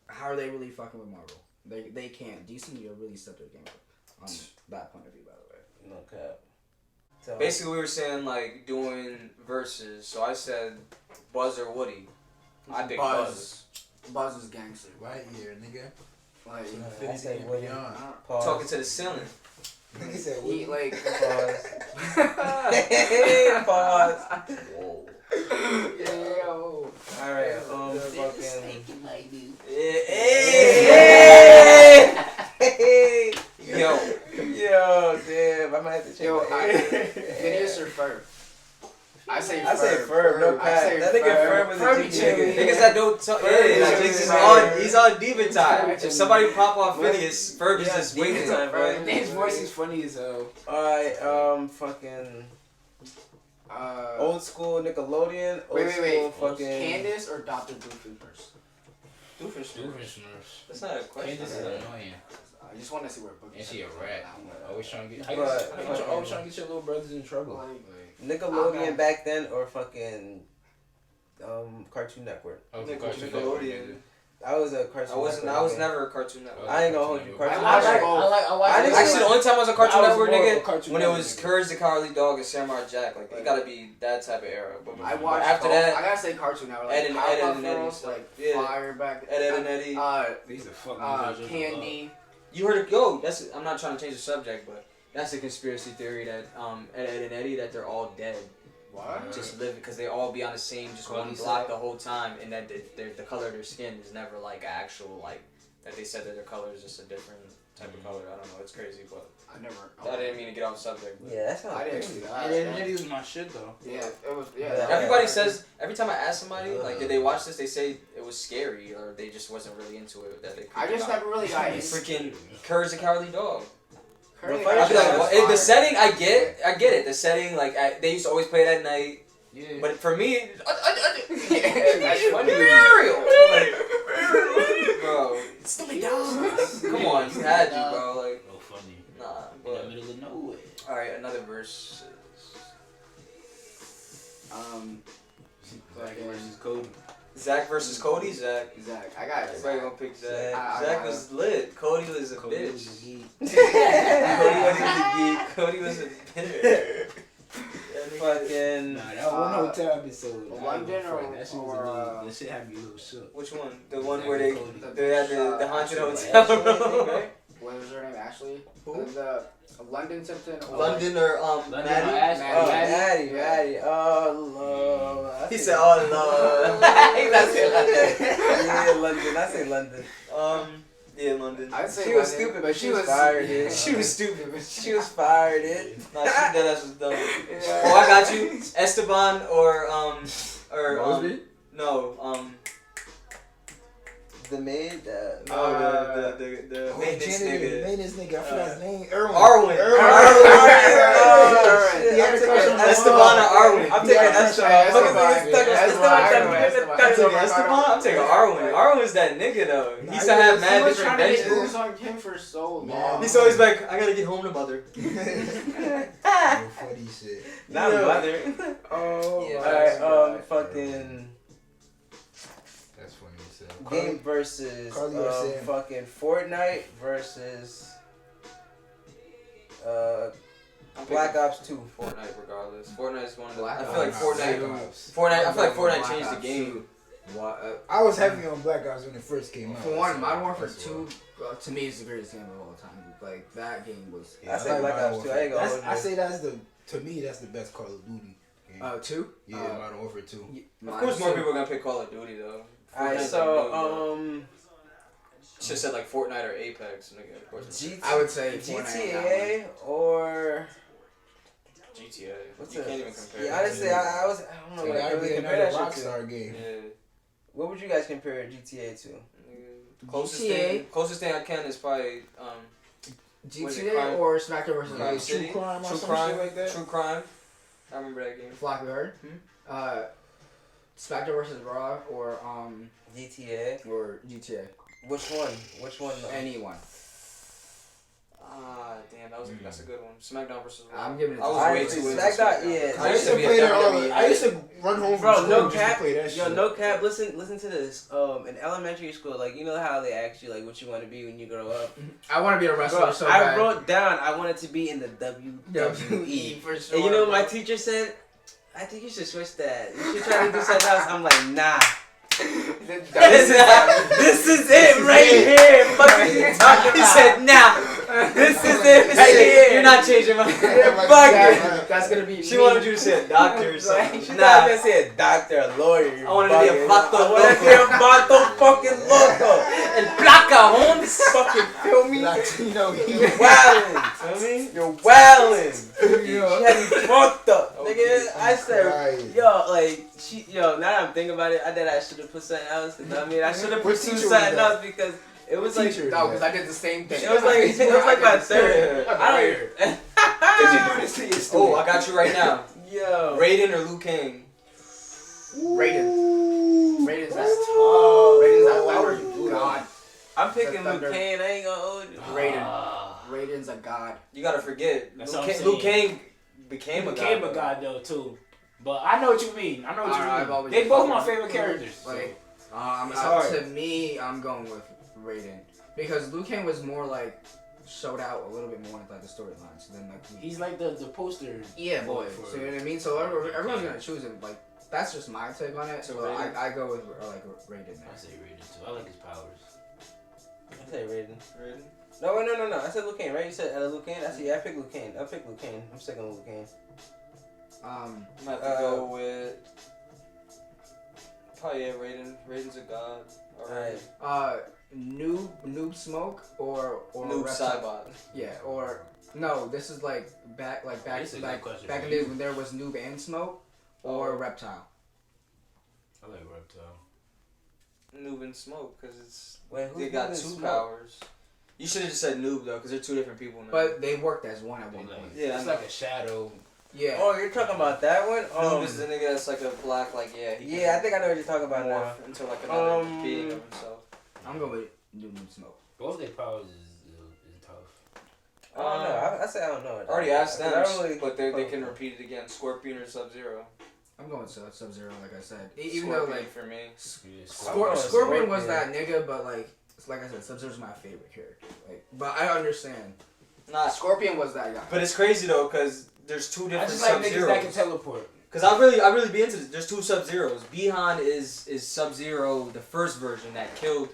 how are they really fucking with Marvel? They can't. DC need to really step their game up on that point of view, by the way. No cap. So, Basically, we were saying like doing verses. So I said Buzz or Woody. I picked Buzz. Buzz is gangster. Right here, nigga. Like, I said Woody. Pause. Talking to the ceiling. Nigga said he like Pause. Whoa. Yo. Alright, fucking. Hey. Yo, damn, I might have to check. Yo, Phineas or Ferb? I say Ferb, no cap. That nigga Ferb was a G nigga. Niggas that don't talk, he's on demon time. If somebody pop off Phineas, Ferb is just waiting time, bro. His voice is funny as hell. Alright, fucking. Old school Nickelodeon. Old school fucking. Candace or Dr. Doofenshmirtz? Doofenshmirtz. That's not a question. Candace is annoying. I just want to see where Boogie. And she a rat. Always trying to get. But- Always trying to get your little brothers in trouble. Nickelodeon back then or fucking Cartoon Network. Nickelodeon. I was a Cartoon Network. I was never a Cartoon Network. I ain't gonna hold you. Cartoon I Network. watched Actually, the only time I was a Cartoon I was Network more of a nigga Cartoon when it Network was nigga. Courage the Cowardly Dog and Samurai Jack. Like it gotta be that type of era. But I watched after both. that, I gotta say Cartoon Network. Ed and Eddie Girls, stuff. like Yeah. Fire back. Ed and Eddie. These are fucking Candy. You heard it? Yo, that's. I'm not trying to change the subject, but that's a conspiracy theory that Ed and Eddie that they're all dead. What? Just live because they all be on the same just one block the whole time, and that the color of their skin is never like actual like that they said that their color is just a different type of color. I don't know. It's crazy, but I didn't mean to get off subject. But. Yeah, that's not I didn't crazy. see that. And Eddie was my shit though. Yeah, it was. Yeah. Yeah. Everybody says every time I ask somebody like, did they watch this? They say it was scary or they just wasn't really into it. That they. I just never really got into freaking Courage the Cowardly Dog. Curly I'd be like, Fire well, the was setting, I get it. The setting, like they used to always play it at night. Yeah. But for me, That's funny. Burial. Bro, Still be down. come on, you had to, bro. Like, Oh, funny. nah. In But the middle of nowhere. all right, another verse. Zach versus Cody. Zach versus Cody. Zach. I got it. Everybody gonna pick Zach. I Zach got was lit. Cody was a bitch. was a geek. Cody was a bitch. Fucking. Nah, that one hotel episode. London that shit was or, amazing. That shit had me a little shook. Which one? The one where they Cody. had the haunted Ashley. hotel room, right? What was her name? Ashley. Who? The London Tipton. Or London or London Maddie? or Ashley? Oh, Maddie. Maddie. Oh, Lord. He said, "Oh Lord." That's it. Yeah, London. I say London. Yeah, London. I'd say She was London, stupid, but she was fired, dude. She was stupid, but She was fired, dude. Nah, she that ass was dumb. Oh, I got you. Esteban or Mosby? no, The maid. the maintenance nigga. Maintenance nigga. I forgot his name. Erwin. Arwen. He had a crush on my Esteban mom. or Arwen. I'm taking Esteban. Look at this. I'm taking Arwen. Arwen's that nigga though. He used to have mad was different trying to get adventures. moves on him for so long. He's always like, I gotta get home to mother. No funny shit. Not Yeah. mother. Oh. Yeah. Alright, fucking That's funny as hell. game versus Carly or Sam? fucking Fortnite versus Black Ops 2. Fortnite, regardless. Fortnite is one of the. Black I feel like Ops. Fortnite. I feel like Fortnite Black changed the Ops game. What? I was heavy on Black Ops when it first came out. For one, Modern That's Warfare why. 2, to me, is the greatest game of all time. Like, that game was... Yeah, I say Black Modern Ops 2. I Warfare. ain't gonna That's- hold I you. say that's to me, that's the best Call of Duty game. 2? Yeah, Modern Warfare 2. Of course, more people are gonna pick Call of Duty though. Alright, Fortnite's so, Should said like Fortnite or Apex. Nigga, of course. I would say Fortnite on that GTA or... GTA. What's You it? can't even compare. Yeah, honestly, I don't know So what I that'd really be compare another that shit to. Rockstar game. Yeah. What would you guys compare GTA to? Closest thing I can is probably Was it crime? GTA or Smacker vs. Crime Like City. True Crime or True some Crime. shit like that? True Crime. I remember that game. Flock we heard? Spectre vs. Raw or GTA. GTA. Which one? Which one? Though? Anyone. Damn, that's a good one. SmackDown versus Raw. I'm giving it. I was way too into SmackDown. Yeah. I used to play that all. I used to run home from school no just cap. to play that shit. Yo, no cap. Listen to this. In elementary school, like you know how they ask you like what you want to be when you grow up. I want to be a wrestler. Bro, so I bad. wrote down I wanted to be in the WWE. For sure. And you know what my teacher said? I think you should switch that. You should try to do something else. I'm like, nah. This is it right here. Fuck you talking about? He said, nah. This is it right here. You're not changing my. Fuck it. That's gonna be. She wanted you to say a doctor or something. She thought I say a doctor, a lawyer. I wanted to be a vato I wanted to be a vato fucking loco. El placa, Holmes. Fucking feel me? Latino. You're wildin'. Feel me? You're wildin'. She had me fucked up. Nigga, I said, now that I'm thinking about it, I should have put something else. You know what I mean? I should have What pursued teacher was something that? else because it was like, No, because I did the same thing. it was like my third. I don't. Did you do this to your Oh, student? I got you right now. Yo. Raiden or Liu Kang? Raiden's that. Oh, Raiden's why that would you do god. I'm picking The Luke Thunder. Kane. I ain't gonna hold you. Raiden's a god. You gotta forget. That's Liu what I'm Kang, Liu saying. Kang became He a became god. a god though too. But I know what you mean. I know what I've you always mean. They been both my fucking- favorite characters. Like, It's hard. to me, I'm going with Raiden because Liu Kang was more like showed out a little bit more in like the storylines than like He's like the poster. yeah boy. for- So you know what I mean? So everyone's gonna choose him. Like that's just my take on it. So So Raiden. I go with like Raiden there. I say Raiden too. I like his powers. I said Raiden. Raiden? No. I said Luke Kane, right? You said Luke Kane? I picked Luke Kane. I picked Luke Kane. I'm sticking with Luke Kane. I'm gonna have to go with probably Raiden. Raiden's a god. Alright. Noob Smoke or Noob Reptile. Saibot. Yeah, or no, this is like back This is a good question back for in the days you. when there was Noob and Smoke or Reptile. I like Reptile. Noob and Smoke because it's Wait, they got two powers. You should have just said Noob though because they're two different people now. But they worked as one at They one like, point. Yeah, I it's know. like a shadow. Yeah. Oh, you're talking about that one? Noob is the nigga that's like a black he Yeah, I think I know what you're talking about now. morph into like another being of himself. I'm going with Noob Smoke. Both their powers is tough. I don't know. I say I don't know. I already asked them, I don't really- but they can repeat it again. Scorpion or Sub-Zero. I'm going Sub-Zero, like I said. Even though Scorpion like for me. Scorpion was that nigga, but like I said, Sub-Zero's my favorite character. Like, but I understand. Nah, Scorpion was that guy. but it's crazy though because there's two I different just like niggas that can Sub-Zeros. teleport. Because I really be into this. There's two Sub-Zeros. Bihan is Sub-Zero, the first version that killed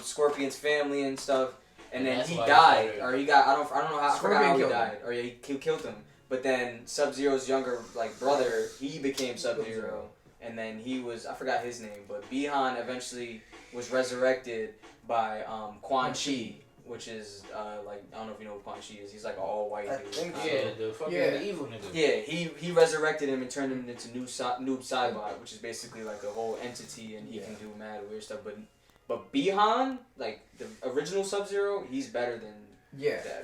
Scorpion's family and stuff, and Yeah, then that's he why died it's or he got I don't know how I forgot how he killed died or he killed him. But then Sub-Zero's younger brother he became Sub-Zero, Sub-Zero. and then he was I forgot his name, but Bihan eventually was resurrected by Quan Chi, which is I don't know if you know who Quan Chi is. He's like an all white I dude. think so. Yeah, the fucking the evil nigga. Yeah, he resurrected him and turned him into Noob Saibot, which is basically like a whole entity, and he can do mad weird stuff. But Bihan, like the original Sub-Zero, he's better than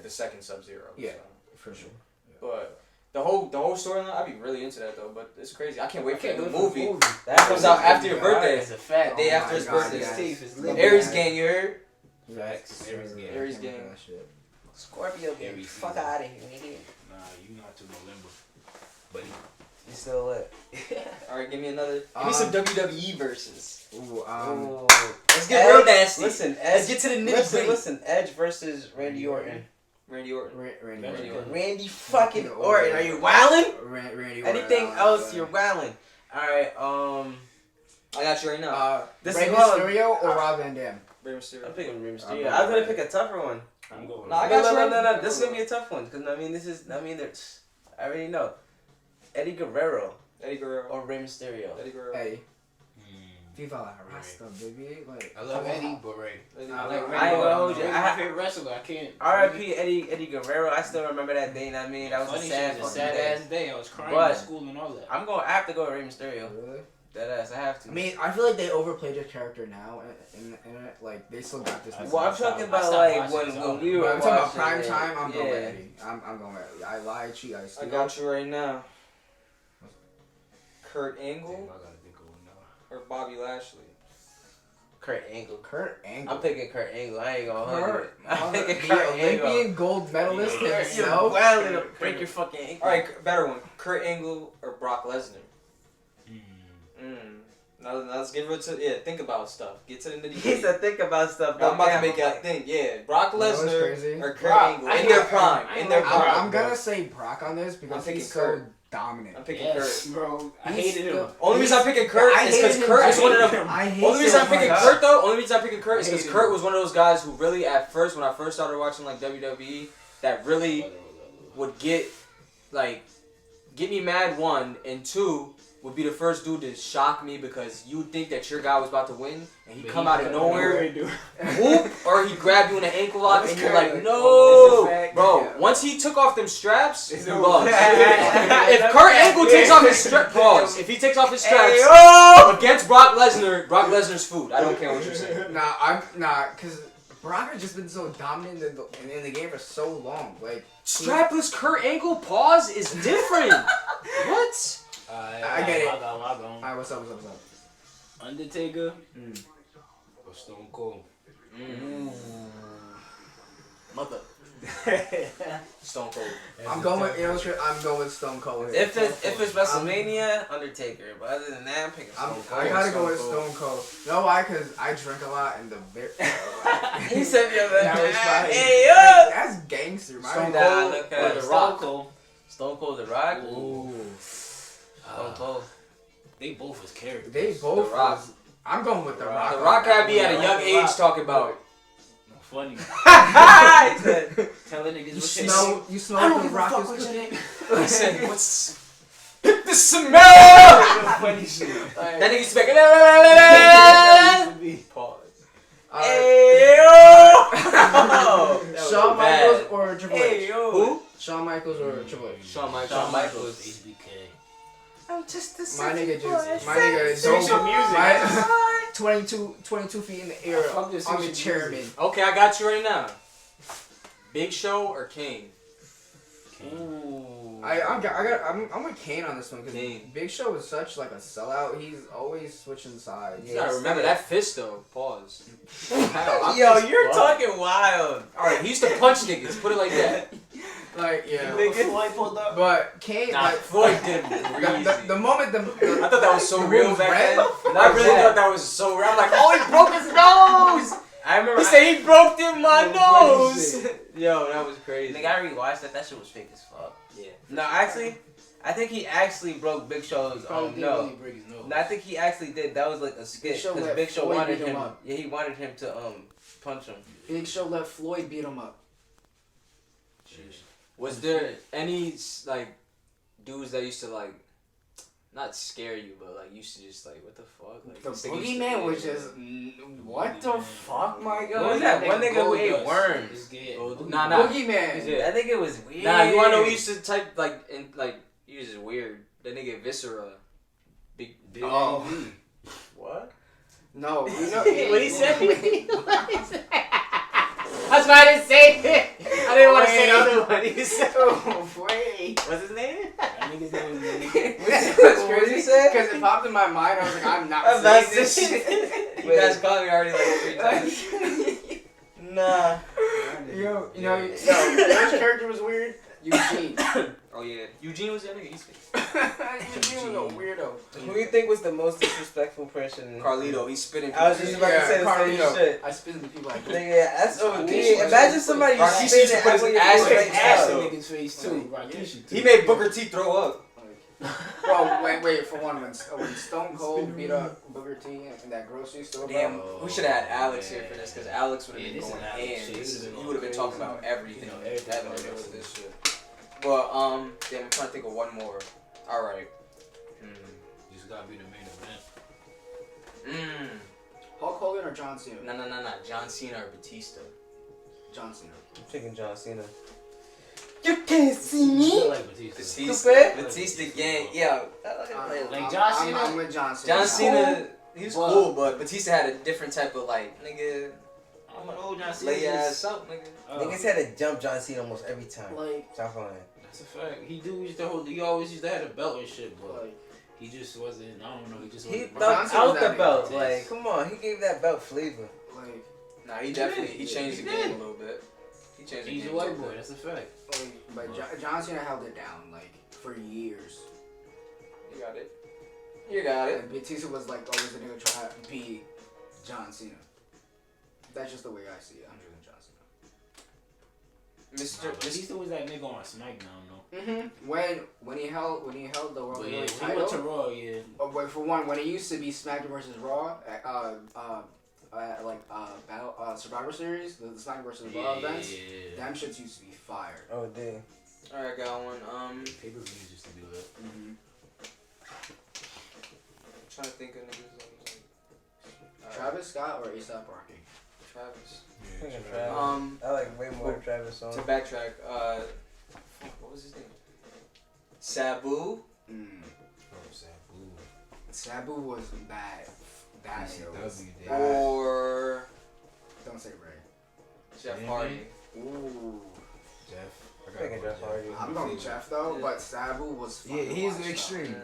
the second Sub-Zero. Yeah. So. For sure. But the whole storyline, I'd be really into that though. But it's crazy. I can't wait for the movie. That comes out after your birthday. It's a fact. Day Oh after my his God, birthday. yes. Steve is Love lit. Aries that. gang, you heard? Facts. Aries gang. Aries I can't gang. remember that shit. Scorpio, get the Aries fuck season. out of here, nigga. Nah, you not till November. Buddy. You still lit. All right, give me another. Give me some WWE verses. Ooh, Let's get real nasty. Listen, Let's get to the nitty gritty. Listen, Edge versus Randy Orton. Randy Orton. Randy Orton. Randy fucking Orton. Are you wildin'? Randy Orton. Anything else, you're wildin'. Alright, I got you right now. this Rey is one. Mysterio or Rob Van Dam? Rey I'm Mysterio. picking Rey Mysterio. I'm I was gonna going pick a tougher one. I'm going. Nah, I got you. No. This is gonna be a tough one because I mean, there's. I already know. Eddie Guerrero Eddie Guerrero. or Rey Mysterio. Eddie Guerrero. Eddie. Mm. FIFA La Rasta, baby. Like, I love Eddie, but Ray. Eddie I Guerrero. like I ain't gonna hold you. Ray's my favorite wrestler. I can't. R.I.P. Eddie Guerrero. I still remember that day. I mean, that was Funny a sad shit, it was a fucking sad day. ass day. I was crying But- in school and all that. I have to go with Rey Mysterio. Really? That ass. I have to. I mean, I feel like they overplayed their character now, and like they still got this. well, I'm talking I about stopped like watching when it. we were I'm talking about watching prime it. time. I'm going with Yeah. Eddie. I'm going with Eddie. I lied, cheat, I steal. I got you right now. Kurt Damn, I Angle gotta think of one now. or Bobby Lashley? Kurt Angle. Kurt Angle. I'm picking Kurt Angle. I ain't gonna hold Kurt, it. I'm picking the Kurt Angle. Olympian gold medalist himself. Well, it'll break your fucking ankle. All right, better one. Kurt Angle or Brock Lesnar? Now let's get rid to think about stuff. Get to the nitty He gritty. said think about stuff. I'm about to make y'all think. Yeah, Brock You know what's Lesnar crazy? or Kurt Brock. Angle in their prime. In their prime. I'm gonna say Brock on this because I'm picking he's so Kurt. dominant. I'm picking Yes, Kurt. bro. I He's hated him. still- Only reason I'm picking Kurt I is because hated him. Kurt I is one of hated them. him. I hate Only reason I'm him. picking Kurt though. Only reason I'm picking Kurt is because hated Kurt him. was one of those guys who really at first when I first started watching like WWE that really would get me mad, one, and two would be the first dude to shock me because you would think that your guy was about to win and he'd come out of nowhere, whoop, or he'd grab you in an ankle lock and you're like, no, bro. Once he took off them straps, you lost. If Kurt Angle takes off his straps, if he takes off his straps against Brock Lesnar's food. I don't care what you're saying. Cause Brock has just been so dominant in the game for so long. Like Strapless Kurt Angle pause is different. What? I get it. Log on. Alright, what's up? Undertaker or Stone Cold? Mother. Stone Cold. I'm going with Stone Cold. If it's WrestleMania, Undertaker. But other than that, I'm picking Stone Cold. I gotta go with Stone Cold. You know why? Cause I drink a lot and the beer. He said the other That was fire. hey yo! That's gangster, man. Stone Cold or The Rock. Stone Cold, The Rock. Ooh. Stone Cold. They both was characters. They both. The Rock. I'm going with The Rock. The Rock had me at a young age talking about. Funny. He said, Telling niggas You smell The Rock is cooking. I said, what's the smell? funny shit. That nigga used to be like, pause. hey yo! Shawn Michaels or Triple H? Hey yo! Who? Shawn Michaels or Triple H? Shawn Michaels. Shawn Michaels. HBK. I'm just a My nigga just, my nigga nigga Switch your music. 22 feet in the air. Fuck this I'm the switch chairman. music. Okay, I got you right now. Big Show or Kane? Ooh. I'm with Kane on this one because Kane. Big Show is such like a sellout. He's always switching sides. You gotta remember that fist though. Pause. Yo, you're talking wild. Alright, he used to punch niggas. Put it like that. Like yeah, Floyd pulled up. but Kane Nah, like Floyd did breezy. the moment the I thought that was so the real room's back red, then. I really thought that was so real. I'm like, oh, he broke his nose. I remember. He said he broke in my Oh, nose. Yo, that was crazy. Nigga, I rewatched that. That shit was fake as fuck. Yeah. No, actually, I think he actually broke Big Show's. Probably No. really break his nose. No, I think he actually did. That was like a skit Big Show because let Big Show Floyd wanted beat him him. up. Yeah, he wanted him to punch him. Big Show let Floyd beat him up. Was there any like dudes that used to like not scare you, but like used to just like what the fuck? Like The this nigga used to- boogeyman was just what the fuck, my god. What was that one nigga who ate worms? It's good. Oh, nah. Boogeyman. Yeah. I think it was weird. Nah, you wanna know who used to type like in like he was just weird. That nigga Viscera. Big Oh. what? No, you know What he said? That's why I didn't say it. I didn't want to say the other one. He said, Oh, wait. what's his name? That nigga's name is What's What did he crazy? say? Because it popped in my mind. I was like, I'm not I'm not saying this saying shit. You guys called me already like 3 times. Nah. You know, which character was weird? Eugene. Oh yeah, Eugene was that nigga. He's Eugene was a weirdo. Who do you think was the most disrespectful person? Carlito. He's spitting. I was just about to say the same Carlito. shit. I spit in the people like Nigga, that's OD. Rikishi Imagine somebody Rikishi spitting used to put his when you ass put in his his ass ass. the though. nigga's face too. Rikishi too. He made Booker T throw up. Bro, wait, for one, when Stone Cold beat up Booker T in that grocery store, Damn, bro. we should have had Alex here for this because Alex would have Yeah, been this going is Alex ham. shit. He would have been talking about everything. You know, everything That about nigga wrestling. with this shit. But damn, I'm trying to think of one more. All right. Just gotta be the main event. Hulk Hogan or John Cena? No. John Cena or Batista? John Cena. I'm picking John Cena. You can't see I me. like Batista. Batista gang. Yeah. Like John Cena? I'm with John Cena. John Cena, he was Well, cool, but Batista had a different type of like, nigga, I'm an old John Cena. lay your ass up, nigga. Niggas had to jump John Cena almost every time. Like, Stop playing. That's a fact. He always used to have a belt and shit, but like He just wasn't. I don't know. He just He wasn't. thumped Johnson out was the that belt. nigga. Like, come on, he gave that belt flavor. Like, Nah, he definitely he changed the game a little bit. He changed the He's game a a white little boy. bit. That's a fact. but John Cena held it down like for years. You got it. You got it. And Batista was like always the nigga trying to be John Cena. That's just the way I see it. I'm choosing John Cena. But Batista was that nigga on SmackDown though. When he held the World But yeah, Heavyweight when he went to title. Raw, yeah. But for one, when it used to be SmackDown versus Raw, Survivor Series, the SmackDown versus Raw events, them shits used to be fire. Oh, damn. Alright, got one. Pay-per-views used to do that. Trying to think of niggas. Travis Scott or A$AP Rocky? Travis. Thinking Travis. I like way more Travis songs. To backtrack, what was his name? Sabu. Sabu was that nigga was. Or Don't say Ray. Jeff Hardy. Ooh. Thinking Jeff Hardy. I'm going Jeff though, Yeah. but Sabu was fun. Yeah, to he's watch, the though. extreme.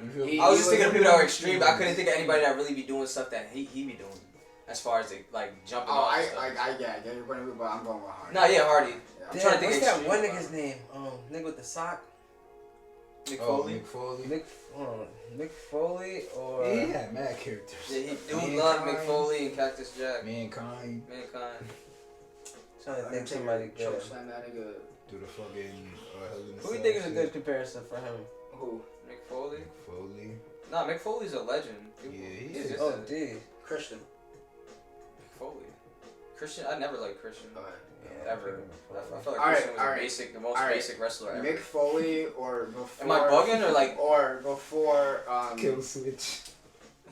I was just thinking of people that were extreme. I couldn't think of anybody that really be doing stuff that he be doing. As far as like jumping Oh, off I and stuff. get you're going to, but I'm going with Hardy. Nah, yeah, Hardy. Yeah. I'm trying to think What's of that extreme. one nigga's name? Nigga with the sock? Mick Oh, Foley. Mick Foley. Nick Foley or... Yeah, he had mad characters. Yeah, he dude loved Mick Mankind. Foley and Cactus Jack. Mankind. Mankind. Trying to think somebody good. Choke slam that nigga. Do the fucking Hell in a Who do you Cell think is a shit. good comparison for him? Who? Mick Foley. Mick Foley. Nah, Mick Foley's a legend. Yeah, he He's is. just Oh, a- D. Christian. Mick Foley. Christian, I never liked Christian. Okay. Yeah, Ever. I felt like Alright, Christian was alright. the most Alright. basic wrestler ever. Mick Foley or before. Am I bugging or like Or before. Kill switch.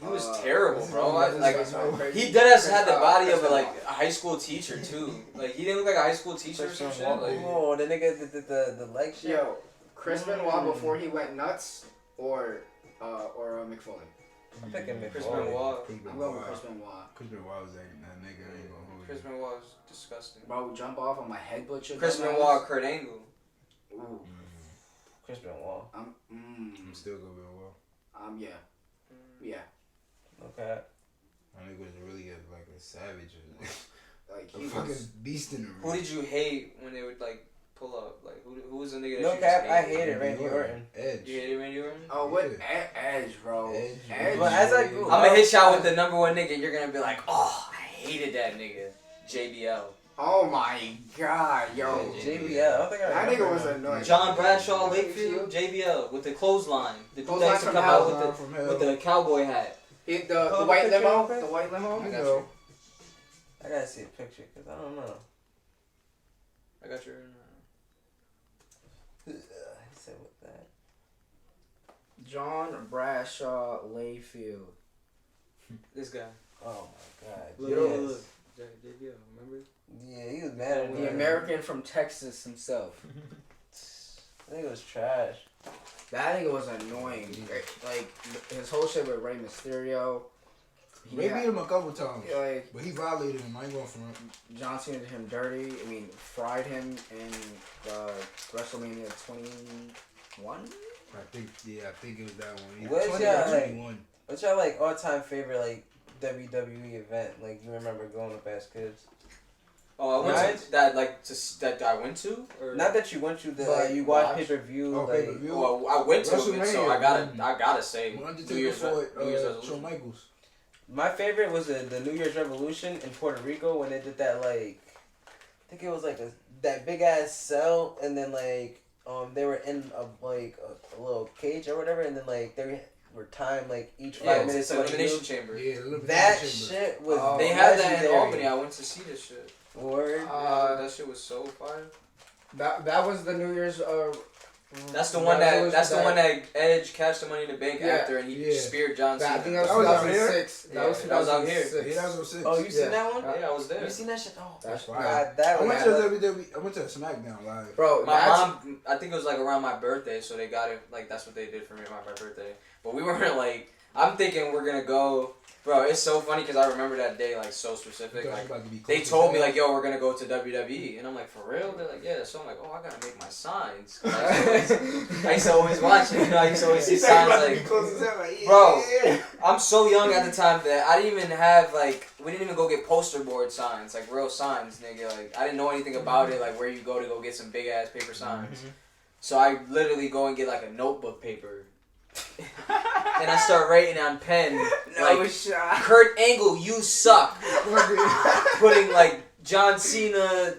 he was terrible, bro? Like crazy. he deadass had the body of a high school teacher too. Like he didn't look like a high school teacher or some shit. Like, Oh, the nigga did the leg shit. Yo, Chris Benoit before he went nuts or Mick Foley. I'm picking Mick Chris Foley. Benoit. I'm going with Chris Benoit. Chris Benoit was that nigga. I ain't gonna hold you. Chris Benoit was disgusting. Bro, jump off on my head butcher. Chris Benoit, Kurt Angle. Ooh. Chris Benoit. I'm still going Benoit. Yeah. Yeah. Okay. My nigga was really a savage. Like A he fucking was. beast in the Who ring. did you hate when they would like pull up? Like who was the nigga that No you cap, just I hated? hated Randy Orton. Edge. You hated Randy Orton? Oh, what Yeah. Edge, bro? Edge. Edge. But as I grew I'm gonna hit y'all with the number one nigga. And you're gonna be like, oh, I hated that nigga. JBL. Oh my god, yo. JBL. I don't think I That remember nigga was him. annoying. John Bradshaw Wakefield, JBL with the clothesline. The dude that used to Clothesline come out from with From the hell. with the cowboy hat. The Pull up a white picture limo. real quick. The white limo. I got you. I gotta see a picture because I don't know. I got your. He said with that. John Bradshaw Layfield. This guy. Oh my god. Look, Yes. look, look. JBL, remember? Yeah, he was mad at me. The American from Texas himself. I think it was trash. That nigga was annoying. Like his whole shit with Rey Mysterio. They beat him a couple times, Like but he violated him. I ain't going for him. John Cena did him dirty. I mean, fried him in WrestleMania 21. I think it was that one. What's 20 y'all, or like- 21. What's your like all time favorite like WWE event? Like you remember going up as kids? Oh, I went Right? to that that I went to. Or? Not that you went to the But you watch watch. pay per view. Oh, like, pay-per-view. Well, I went to it, so WrestleMania. I gotta say When New Undertaker Year's fought resolution. Shawn Michaels. My favorite was the New Year's Revolution in Puerto Rico when they did that like, I think it was like that big ass cell and then like they were in a little cage or whatever and then like they were timed like each 5 Yeah, minutes. it's an somebody elimination moved. chamber. Yeah, the Elimination That Chamber. shit was. Oh, They had that in legendary. Albany. I went to see this shit. Word. That shit was so fire. That was the New Year's. That's the one that Edge cashed the Money in the Bank Yeah. after and he Yeah. speared John Cena. I think that was That was out 2006. here? Yeah, that was out here. 2006. Yeah, that was 06. Oh, you seen Yeah. that one? Yeah, I was there. You seen that shit? Oh, That's fire. God, that I was. went to WWE. I went to SmackDown live. Bro, My that's mom, I think it was like around my birthday, so they got it. Like that's what they did for me on my birthday. But we weren't like, I'm thinking we're gonna go. Bro, it's so funny because I remember that day like so specific. Like they told me like, "Yo, we're gonna go to WWE," and I'm like, "For real?" They're like, "Yeah." So I'm like, "Oh, I gotta make my signs." I used to always watch it. You know, I used to always see signs like, bro. I'm so young at the time that I didn't even have like we didn't even go get poster board signs like real signs, nigga. Like I didn't know anything about it. Like where you go to go get some big ass paper signs. So I literally go and get like a notebook paper. And I start writing on pen like Kurt Angle, you suck. Putting like John Cena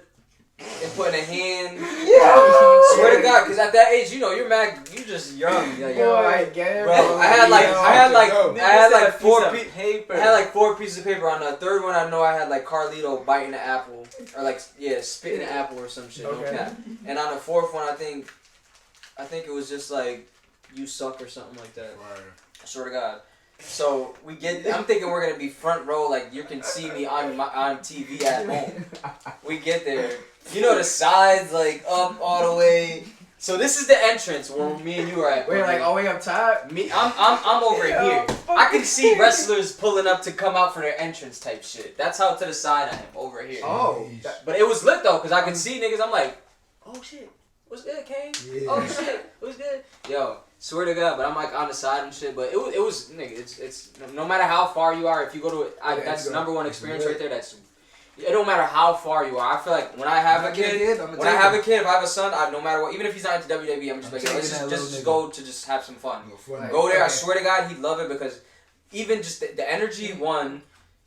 and putting a hand. Swear to God, because at that age, you know, you're mad. You just young. Like, Boy, I get it, bro. I had like four pieces of paper. On the third one, I know I had like Carlito biting an apple or like spitting an apple or some shit. Okay. No, and on the fourth one, I think it was just like, you suck or something like that. I swear to God. So I'm thinking we're gonna be front row, like you can see me on TV at home. We get there, you know the sides like up all the way. So this is the entrance where me and you are at. We're like all the way up top. I'm over here. I can see wrestlers pulling up to come out for their entrance type shit. That's how to the side I am over here. Oh, but it was lit though, cause I could see niggas. I'm like, oh shit. What's good, Kane? Yeah. Oh shit, what's good? Yo, swear to God, but I'm like on the side and shit. But it was nigga. It's no matter how far you are, if you go to that's the number one experience right there. It don't matter how far you are. I feel like when I have a kid, if I have a son, no matter what, even if he's not into WWE, I'm just like, let's just go to just have some fun. Go there. I swear to God, he'd love it because even just the energy. One,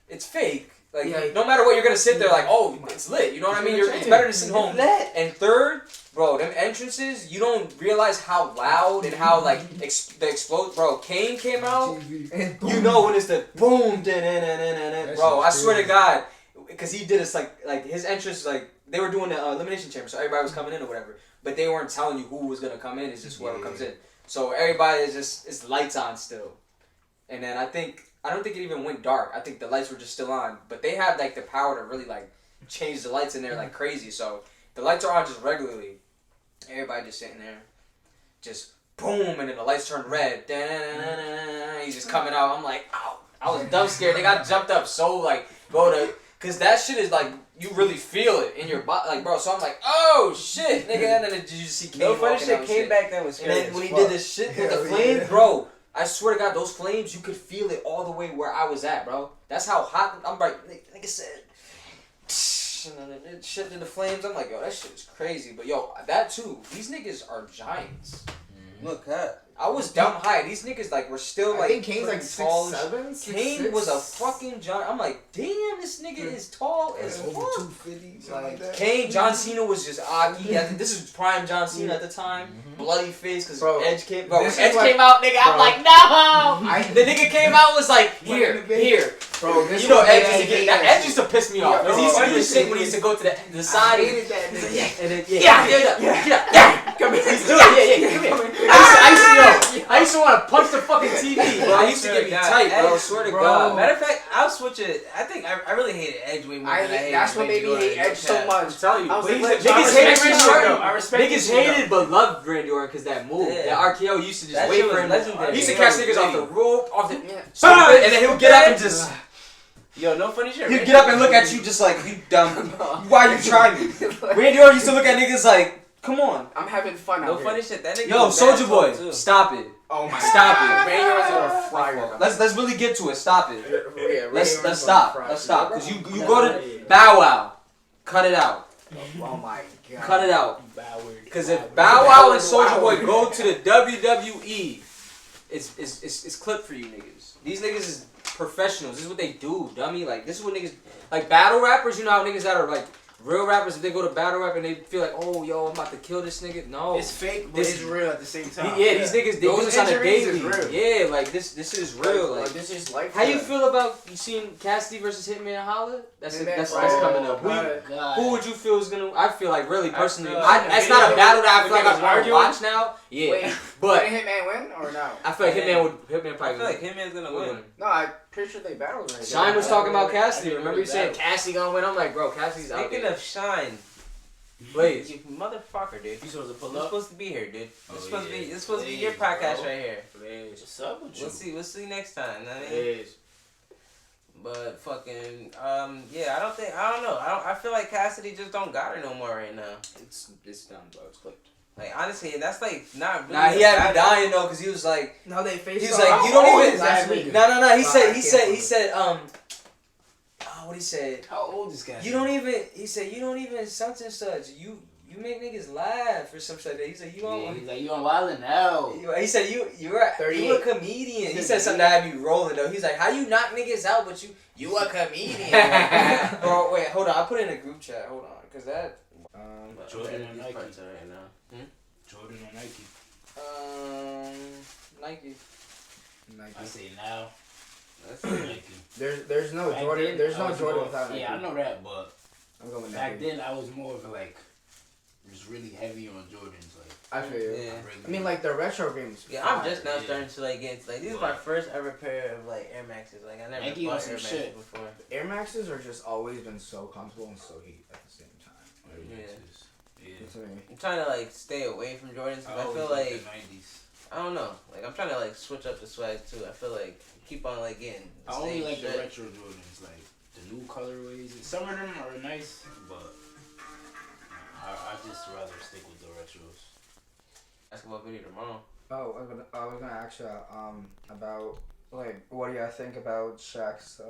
it's fake. Like no matter what, you're gonna sit there like, oh, it's lit. You know what I mean? It's better to sit home. And third, bro, them entrances, you don't realize how loud and how like they explode. Bro, Kane came out. You know when it's the boom, bro. I swear to God, because he did this like his entrance like they were doing the elimination chamber, so everybody was coming in or whatever, but they weren't telling you who was gonna come in. It's just whoever comes in. So everybody is just it's lights on still, and then I don't think it even went dark. I think the lights were just still on. But they had like the power to really like change the lights in there like crazy. So the lights are on just regularly. Everybody just sitting there. Just boom, and then the lights turn red. He's just coming out. I'm like, ow. I was dumb scared. They got jumped up so like cause that shit is like you really feel it in your body, like bro. So I'm like, oh shit, nigga. And then did you see Kane? No funny shit came back then was scary. And then when he did this shit with the flame, bro. I swear to God, those flames, you could feel it all the way where I was at, bro. That's how hot, I'm like, nigga said, and then it shit in the flames. I'm like, yo, that shit is crazy. But yo, that too, these niggas are giants. Look, huh? I was dumb high. These niggas like were still like. I think Kane's like 6'7". Kane was a fucking giant. I'm like, damn, this nigga is tall as fuck. 250, something like that. Kane, John Cena was just Aki. I think this is prime John Cena at the time. Bloody face because Edge came. Bro, Edge came out, nigga. I'm like, no. The nigga came out and was like, here. Bro, this you know Edge used to piss me off. Because he used to do this shit when he used to go to the side. I hated that nigga. And then yeah. Come here. He's doing it. Come here. I used to want to punch the fucking TV, bro. I used to get me tight, bro. Swear to God. Matter of fact, I'll switch it. I think I really hated Edge way more than I hated. That's what made me hate Edge so much. I'm telling you, niggas hated but loved Randy Orton because that move, that RKO used to just wait for him. He used to catch niggas off the rope, and then he would get up and just. Yo, no funny shit. He'd get up and look at you just like, you dumb. Why are you trying me? Randy Orton used to look at niggas like, come on. I'm having fun out here. No funny shit. That nigga. Yo, Soulja Boy, stop it. Oh my Stop God. it. Randy Orton's gonna fry her. Let's really get to it. Stop it. Let's stop. Let's stop. Because you go to Bow Wow. Cut it out. Oh my God. Cut it out. Because if Bow Wow and Soulja Boy go to the WWE, it's clipped for you niggas. These niggas is professionals. This is what they do, dummy. Like, this is what niggas... Like, battle rappers, you know how niggas that are, like... Real rappers, if they go to battle rap and they feel like, oh, yo, I'm about to kill this nigga. No. It's fake, but it's real at the same time. Yeah, these niggas, they do this on a daily. Yeah, like, this is real. Like, this is life. How you feel about you seeing Cassidy versus Hitman Holla? That's coming up. Who would you feel is gonna? I feel like really personally, that's not a battle that I feel like I'm arguing. Watch now. Yeah, wait, but did Hitman win or no? I feel like Hitman probably. I feel like Hitman's gonna win. No, I'm pretty sure they battled right. Shine was talking about Cassidy. Remember you saying Cassidy gonna win? I'm like, bro, Cassidy's out there. Speaking of Shine, Please. You motherfucker, dude. You supposed to pull You're up? supposed to be here, dude. Oh, This supposed to be. yeah. This supposed to be your Please, podcast bro. right here. Please. What's up with you? We'll see next time. I mean, Please. but fucking, yeah. I don't know. I feel like Cassidy just don't got her no more right now. It's done, bro. It's clipped. Like honestly, and that's like not really. Nah, he a had me bad- dying though, cause he was like, No, they faced. he's like, you don't even. last week. No. He I said, what he said. How old is this guy? You don't even. He said you don't even such and such. You make niggas laugh or something like that. He said you don't. Yeah, he's like, you on wildin' now. He said you a 38. comedian. He said something that had me rolling though. He's like, how you knock niggas out, but you a comedian. Bro, wait, hold on. I put it in a group chat. Hold on, cause that. Jordan or Nike? right now. Jordan or Nike? Nike. I say now. That's Nike. There's no Back Jordan. then, There's I no was Jordan more- without Nike. Yeah, I know that, but I'm going with back Nike. then I was more of like, just really heavy on Jordans. Like, I feel you. Yeah. I mean, like the retro games. Yeah, I'm just now Yeah. starting to like get into, like these are my first ever pair of like Air Maxes. Like I never Nike bought on some Air Maxes shit. before. Air Maxes are just always been so comfortable and so heat at the same time. Yeah. That's what I mean. I'm trying to like stay away from Jordans because I always feel liked like the 90s. I don't know. Like I'm trying to like switch up the swag too. I feel like keep on like getting. The I only same like shit. the retro Jordans, like the new colorways. Some of them are nice, but I just rather stick with the retros. Basketball video tomorrow. Oh, I was gonna ask you about like what do you think about Shaq's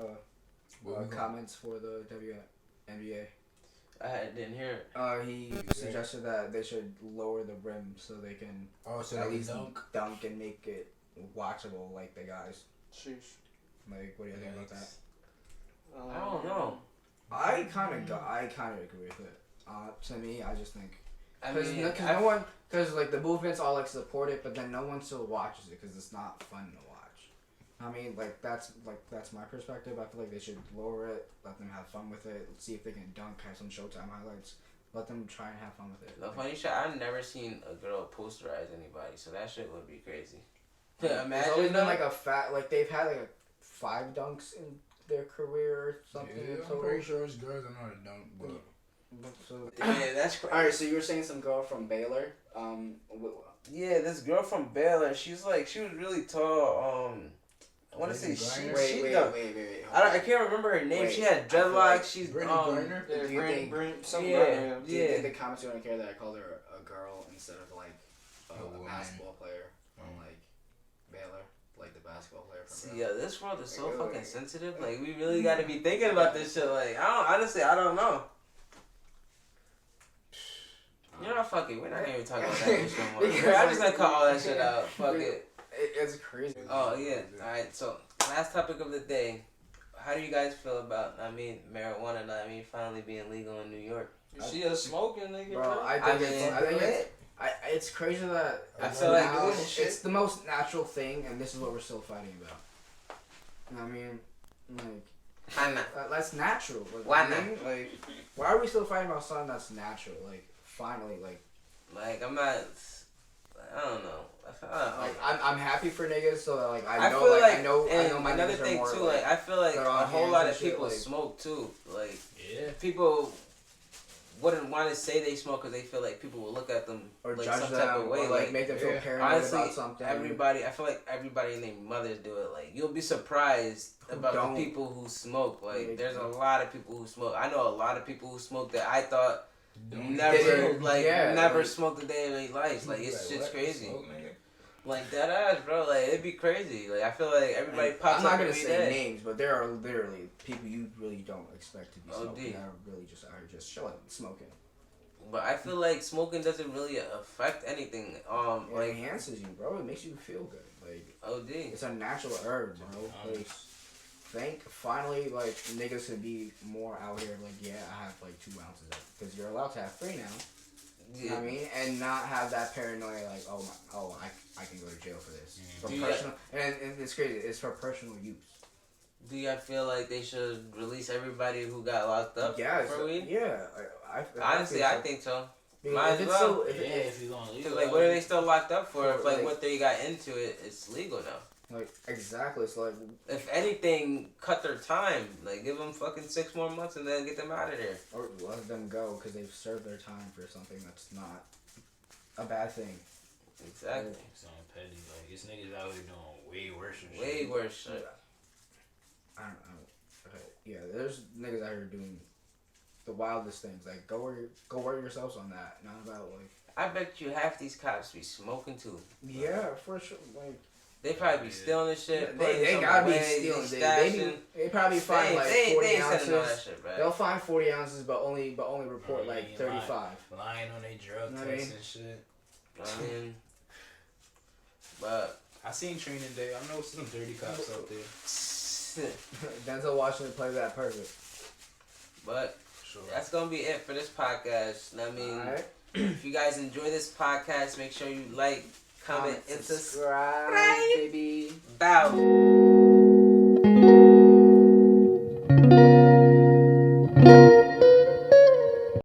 comments for the WNBA? I didn't hear it. He suggested that they should lower the rim so they can So at they least dunk. dunk and make it watchable like the guys. Sheesh. Like, what do you think about that? I don't know. I kind of agree with it. To me, I just think I because mean, no one, because like the movements all like support it, but then no one still watches it because it's not fun to watch. I mean, that's my perspective. I feel like they should lower it, let them have fun with it, see if they can dunk, have some Showtime highlights, let them try and have fun with it. The funny shit, I've never seen a girl posterize anybody, so that shit would be crazy. Imagine There's always been though. like like they've had like 5 dunks in their career or something. Yeah, in I'm total. pretty sure it's girls that know how to dunk, but So, Yeah, that's crazy. All right, so you were saying some girl from Baylor. Yeah, this girl from Baylor, she was really tall. I want to say Brittany she Wait. I can't remember her name. Wait, She had I feel dreadlocks. like She's Brittany Griner? Do you think? Something Yeah. like Do you think the comments are gonna care that I called her a girl instead of like A a woman. basketball player from like Baylor, like the basketball player from See, Baylor? yeah, this world is so Like, fucking like- sensitive. Like, we really got to be thinking about this shit. Like, I don't know. You know, fuck it. We're not even talking about that shit no more. Because, I'm just gonna cut all that shit out. Fuck it. It's crazy. Oh yeah. All right. So last topic of the day. How do you guys feel about marijuana? Finally being legal in New York. You see us smoking, nigga. Bro, I think it's crazy that I feel like now doing shit. it's the most natural thing, and this is what we're still fighting about. I mean, like, Why not? that's natural. Like, Why I mean, like, why are we still fighting about something that's natural? Like, finally, Like I'm not. I don't know. I'm happy for niggas, so that, like, I know, feel like, like, I know and my another niggas are thing more, too, like I feel like they're a on whole hands lot and of shit, people like- smoke too. Like Yeah. people wouldn't want to say they smoke because they feel like people will look at them or like judge some them, type of way. or like make them feel yeah. paranoid honestly, about something. I feel like everybody and their mothers do it. Like you'll be surprised Who about don't. the people who smoke. Like Like, there's a lot of people who smoke. I know a lot of people who smoke that I thought Don't never didn't- like yeah, never like- smoked a day in their lives. Like it's just what? crazy. Smoke, nigga? Like that ass, bro. Like it'd be crazy. Like I feel like everybody pops I'm not up gonna every say day. names, but there are literally people you really don't expect to be OD. smoking that are really just out here just chilling, smoking. But I feel like smoking doesn't really affect anything. It Like enhances you, bro. It makes you feel good. Like OD. it's a natural herb, bro. Like, finally, like niggas can be more out here. Like, yeah, I have like 2 ounces of it because you're allowed to have 3 now. You know what I mean? And not have that paranoia like, I can go to jail for this. For Do you- personal, and it's crazy. It's for personal use. Do you feel like they should release everybody who got locked up Yeah, for weed? yeah. Honestly, feel I so. think so. Because might if as it's well. so, Yeah, if you're gonna leave. Cause like, what are they still locked up for? If like Like- what they got into it's legal now. Like, exactly. It's like, if anything, cut their time. Like, give them fucking 6 more months and then get them out of there. or let them go because they've served their time for something that's not a bad thing. Exactly. It's on petty. Like, it's niggas out here doing way worse shit. Way worse shit. I don't know. Okay. Yeah, there's niggas out here doing the wildest things. Like, go work yourselves on that. Not about, like... I bet you half these cops be smoking, too. Yeah, for sure. Like... They probably be stealing this shit. Yeah, they gotta be stealing. They probably find like 40 ounces. Shit, right? They'll find 40 ounces, but only report like 35. Lying on their drug tests and shit. I mean, but I seen Training Day. I know some dirty cops out there. Denzel Washington played that perfect. But Sure. that's gonna be it for this podcast. I mean, Alright. if you guys enjoy this podcast, make sure you like, comment, and subscribe, baby. Bow.